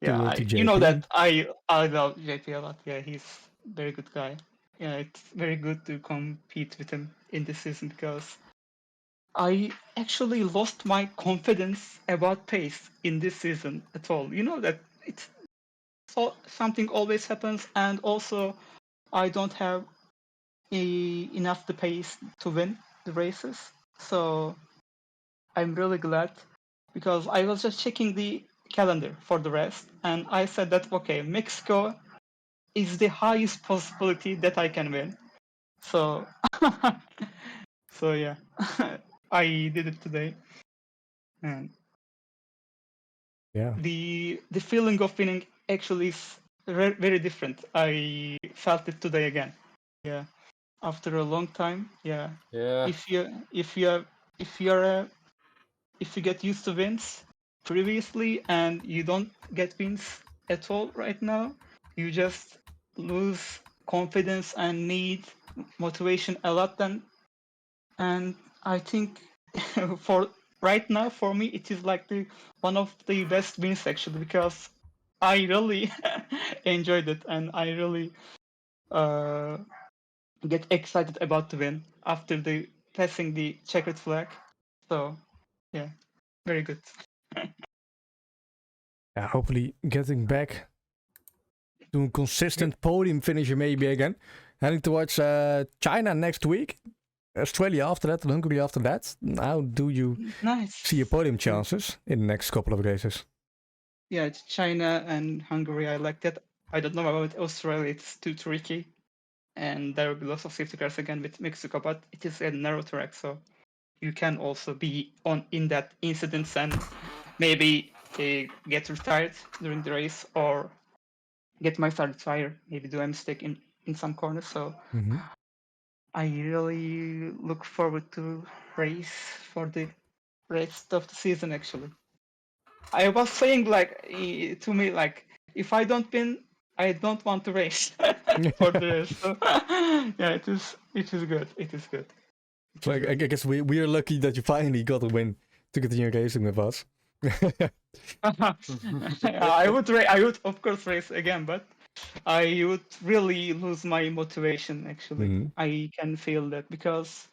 Yeah, to you know JP. that I love JP a lot. Yeah, he's a very good guy. Yeah, it's very good to compete with him in this season because I actually lost my confidence about pace in this season at all. You know that it's something always happens, and also I don't have enough the pace to win the races. So I'm really glad because I was just checking the calendar for the rest, and I said that okay, Mexico is the highest possibility that I can win. So, so yeah, I did it today, and yeah, the feeling of winning actually is very different. I felt it today again. Yeah, after a long time. Yeah. Yeah. If you get used to wins previously and you don't get wins at all right now, you just lose confidence and need motivation a lot then. And I think for right now for me it is like the one of the best wins actually because I really enjoyed it and I really uh, get excited about the win after the passing the checkered flag. So yeah, very good. yeah. Hopefully, getting back to a consistent podium finisher maybe again. Heading towards China next week, Australia after that, and Hungary after that. How do you see your podium chances in the next couple of races? Yeah, it's China and Hungary. I like that. I don't know about Australia. It's too tricky, and there will be lots of safety cars again with Mexico. But it is a narrow track, so you can also be in that incidents and maybe get retired during the race or get my started tire. Maybe do a mistake in some corners. So I really look forward to race for the rest of the season. Actually, I was saying like to me like if I don't win, I don't want to race for the rest. So, yeah, it is good. It is good. So I guess we are lucky that you finally got a win to continue racing with us. I would of course race again, but I would really lose my motivation actually. I can feel that because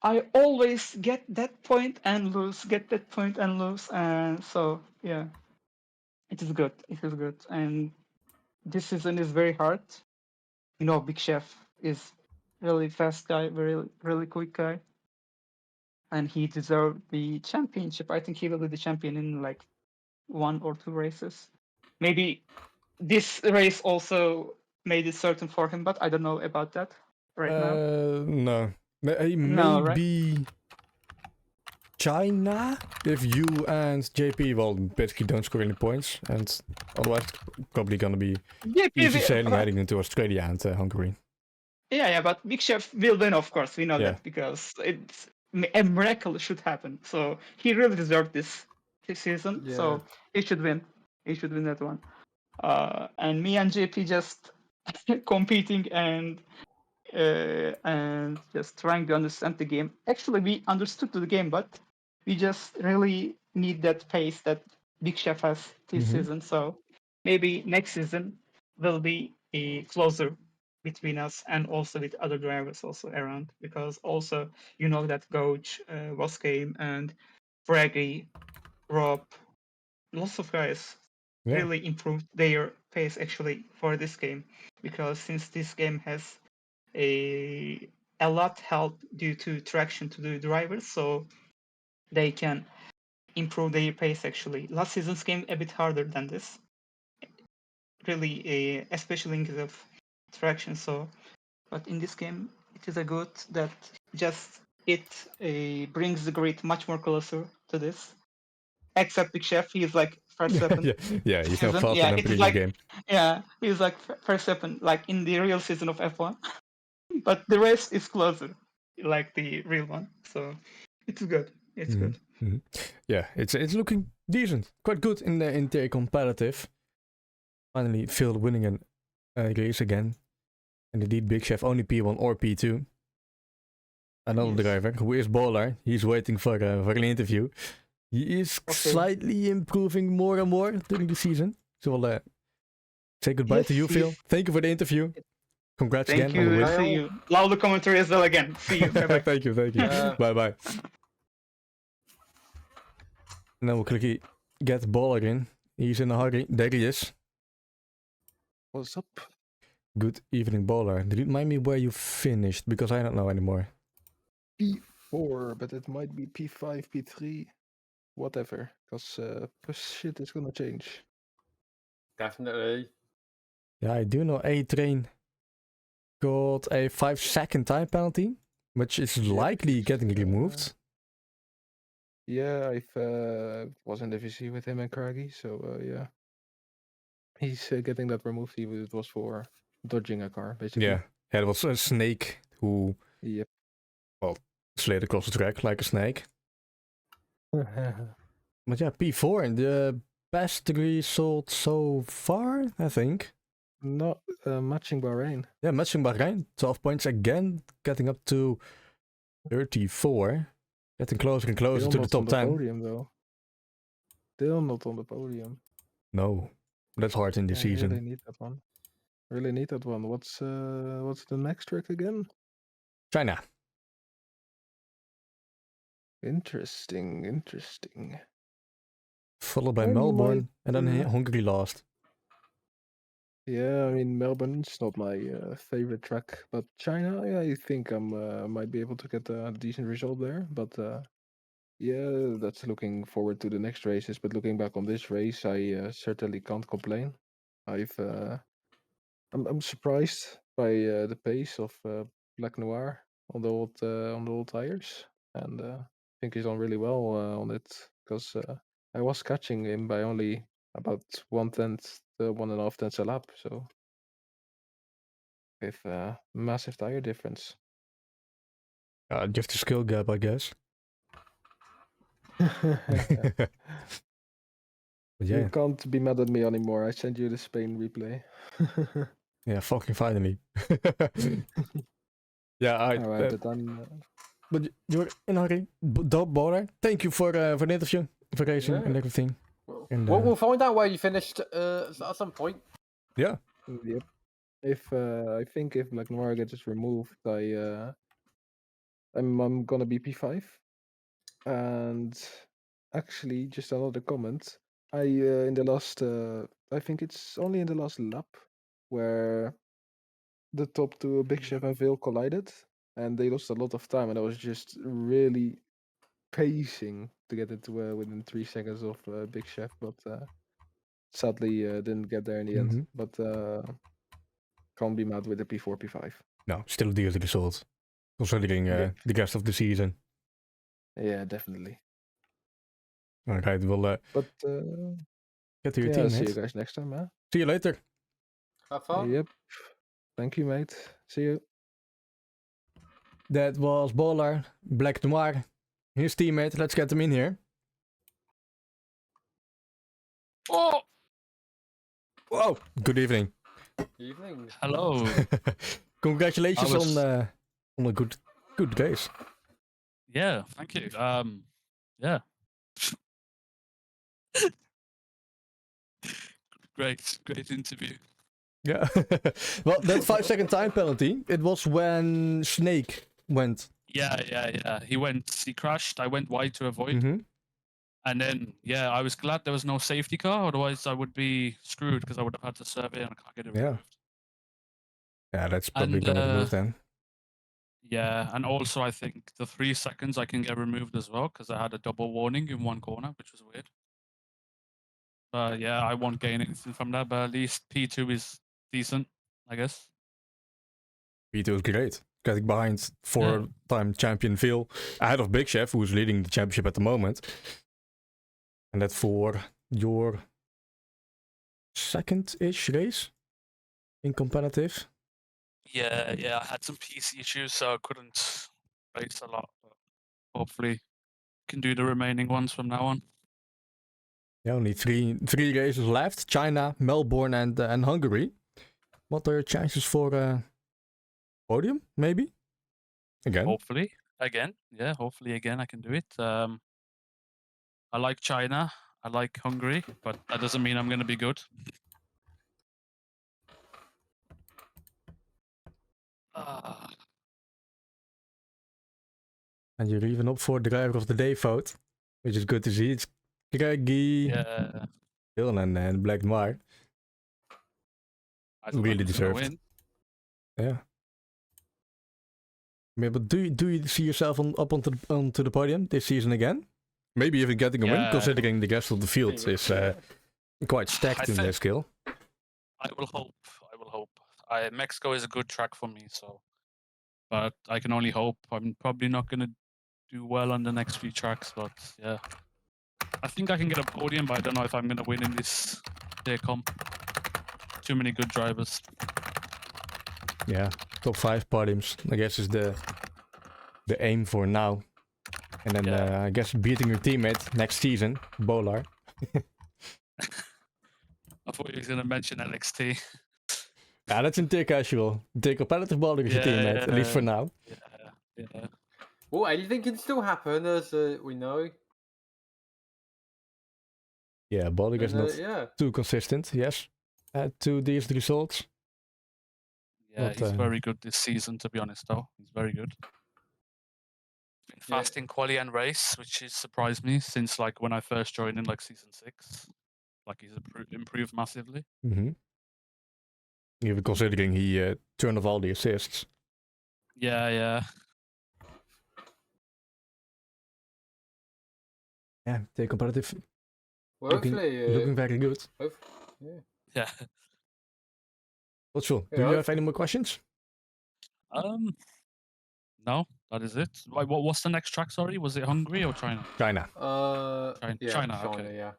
I always get that point and lose, get that point and lose, and so yeah, it is good. It is good, and this season is very hard. You know, Big Chef is really fast guy, very really quick guy, and he deserved the championship. I think he will be the champion in like 1 or 2 races. Maybe this race also made it certain for him, but I don't know about that right now. No. Maybe No, right? China if you and JP well basically don't score any points, and otherwise probably gonna be easy sailing heading into Australia and Hungary. Yeah, but Big Chef will win, of course. We know that because a miracle should happen. So he really deserved this season. Yeah. So he should win. He should win that one. And me and JP just competing and just trying to understand the game. Actually, we understood the game, but we just really need that pace that Big Chef has this season. So maybe next season will be closer between us and also with other drivers also around because also you know that Gouch, Wascame, and Braggy, Rob, lots of guys really improved their pace actually for this game because since this game has a lot help due to traction to the drivers, so they can improve their pace actually. Last season's game a bit harder than this, really, especially in case of traction. So, but in this game, it is a good that just it brings the grid much more closer to this. Except Big Chef, he's like Verstappen. yeah, he's not faster Yeah, than it is previous like game. yeah, he's like Verstappen, like in the real season of F1. But the rest is closer, like the real one. So it's good. It's good. Yeah, it's looking decent, quite good in the competitive. Finally, Phil winning a race again, and indeed Big Chef only P1 or P2. Another Yes. driver who is Bowler. He's waiting for an interview. He is slightly improving more and more during the season. So we'll say goodbye to you, Phil. Thank you for the interview. Congrats Thank again on the you. win. See you. Loud commentary as well again. See you. Bye-bye. Thank you. Bye bye. And then we'll quickly get Bowler in. He's in a hurry. There he is. What's up? Good evening, Bowler. Remind me where you finished, because I don't know anymore. P4, but it might be P5, P3, whatever. Because shit is gonna change. Definitely. Yeah, I do know A-Train got a 5-second time penalty, which is likely getting removed. Yeah, I was in the VC with him and Craggy, so yeah. He's getting that removed. It was for dodging a car, basically. Yeah, it was a snake who slid across the track like a snake. But yeah, P4, the best result so far, I think. Not matching Bahrain. Yeah, matching Bahrain. 12 points again, getting up to 34. Getting closer and closer Still to the not top on the 10. podium, though. Still not on the podium. No, that's hard in this season. Really need that one. Really need that one. What's the next trick again? China. Interesting. Followed by I Melbourne, might, and then Hungary last. Yeah, I mean Melbourne's not my favorite track, but China, yeah, I think might be able to get a decent result there. But yeah, that's looking forward to the next races. But looking back on this race, I certainly can't complain. I'm surprised by the pace of Black Noir on the old tires, and I think he's done really well on it because I was catching him by only about 1/10, 1.5 tenths a lap, so with massive tire difference. Just a skill gap, I guess. Yeah. You can't be mad at me anymore. I sent you the Spain replay. Yeah, fucking finally. Yeah, Alright, but I'm. But you're in a hurry. Bowler, thank you for the interview, for racing and everything. And, we'll find out where you finished at some point. Yeah. Yep. If I think if Black Noir gets removed, I'm gonna be P5. And actually, just another comment. I in the last I think it's only in the last lap where the top two Big Chef and Vale collided, and they lost a lot of time, and I was just really pacing to get it to within 3 seconds of Big Chef, but sadly didn't get there in the end. But can't be mad with the P4, P5. No, still a decent result, considering the rest of the season. Yeah, definitely. Alright, we'll get to your team, see mate. you guys next time, huh? See you later. Have fun. Yep. Thank you, mate. See you. That was Bowler, Black Noir, his teammate. Let's get him in here. Oh! Whoa! Good evening. Evening. Hello. Congratulations on a good race. Yeah, thank you. Yeah. Great interview. Yeah. Well, that 5-second time penalty, it was when Snake went. Yeah. He crashed. I went wide to avoid. And then, yeah, I was glad there was no safety car. Otherwise, I would be screwed because I would have had to serve it and I can't get it removed. Yeah, that's probably going to remove then. Yeah, and also I think the 3 seconds I can get removed as well because I had a double warning in one corner, which was weird. But yeah, I won't gain anything from that, but at least P2 is decent, I guess. P2 is great. Getting behind 4-time champion Phil, ahead of Big Chef, who's leading the championship at the moment. And that for your second-ish race in competitive. Yeah, I had some PC issues, so I couldn't race a lot. But hopefully, can do the remaining ones from now on. Yeah, only three races left: China, Melbourne, and Hungary. What are your chances for podium? Maybe again. Hopefully, again. Yeah, hopefully again I can do it. I like China. I like Hungary, but that doesn't mean I'm going to be good. And you're even up for driver of the day vote, which is good to see. It's Greggy, Yeah. Dylan, and Black Noir. I don't Really know who's gonna deserved. win. Yeah. I mean, but do you see yourself up onto the podium this season again? Maybe even getting a win, Yeah. considering the rest of the field Yeah. is quite stacked in their skill. I will hope. I will hope. Mexico is a good track for me, so. But I can only hope. I'm probably not going to do well on the next few tracks, but yeah. I think I can get a podium, but I don't know if I'm going to win in this day comp. Too many good drivers. Yeah, top 5 podiums, I guess, is the aim for now. And then Yeah. I guess beating your teammate next season, Bolar. I thought you were going to mention NXT. Yeah, that's in tier casual. Tier competitive Bolar is your teammate, at least for now. Yeah. Well, anything can still happen, as we know. Yeah, Bolar is not Yeah. too consistent, yes. To these results. Yeah, But, he's very good this season, to be honest, though. He's very good. Been fast in quali and race, which has surprised me since like when I first joined in like season 6. Like he's improved massively. Mm-hmm. Even considering he turned off all the assists. Yeah. Yeah, tier competitive. Well, hopefully, looking very good. Yeah. What's sure? Yeah, Do you have any more questions? No, that is it. What's the next track? Sorry, was it Hungary or China? China. China. Okay. Yeah.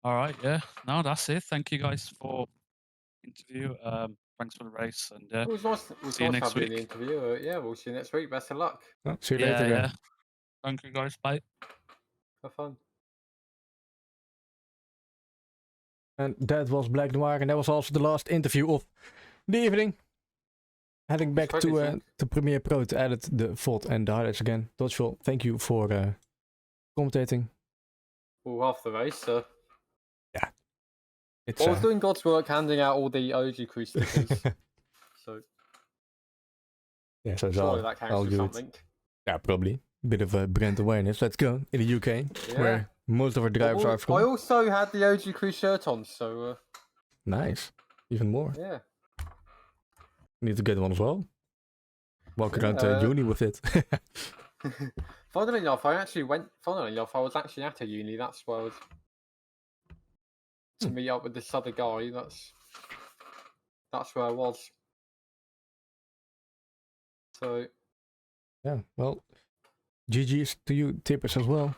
All right. Yeah. No, that's it. Thank you guys for interview. Thanks for the race, and It was nice. see you next having week. the interview. Yeah, we'll see you next week. Best of luck. Oh, see you later. Yeah. Thank you guys. Bye. Have fun. And that was Black Noir, and that was also the last interview of the evening. Heading back to Premiere Pro to edit the VOD and the highlights again. Dodgeville, thank you for commentating. Well, half the race. Yeah. It's, I was doing God's work, handing out all the OGKROE stickers. So. Yeah, so it's surely that counts all for good. something. Yeah, probably. Bit of brand awareness. Let's go. In the UK, where most of our drivers are from. I also had the OGKROE shirt on, so... Nice. Even more. Yeah. Need to get one as well. Walk around uni with it. Funnily enough, I was actually at a uni. That's where I was... To meet up with this other guy. That's where I was. So... Yeah, well... GG's to you, tippers, as well.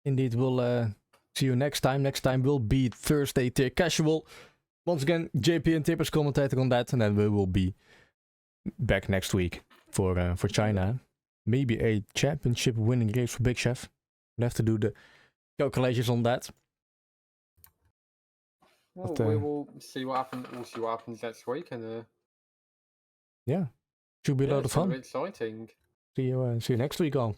Indeed, we'll see you next time. Next time will be Thursday tier casual. Once again, JP and tippers commentating on that, and then we will be back next week for China. Maybe a championship winning race for Big Chef. We'll have to do the calculations on that. Well, we will see what happens. We'll see what happens next week, and yeah, should be a lot of fun. Exciting. See you next week all.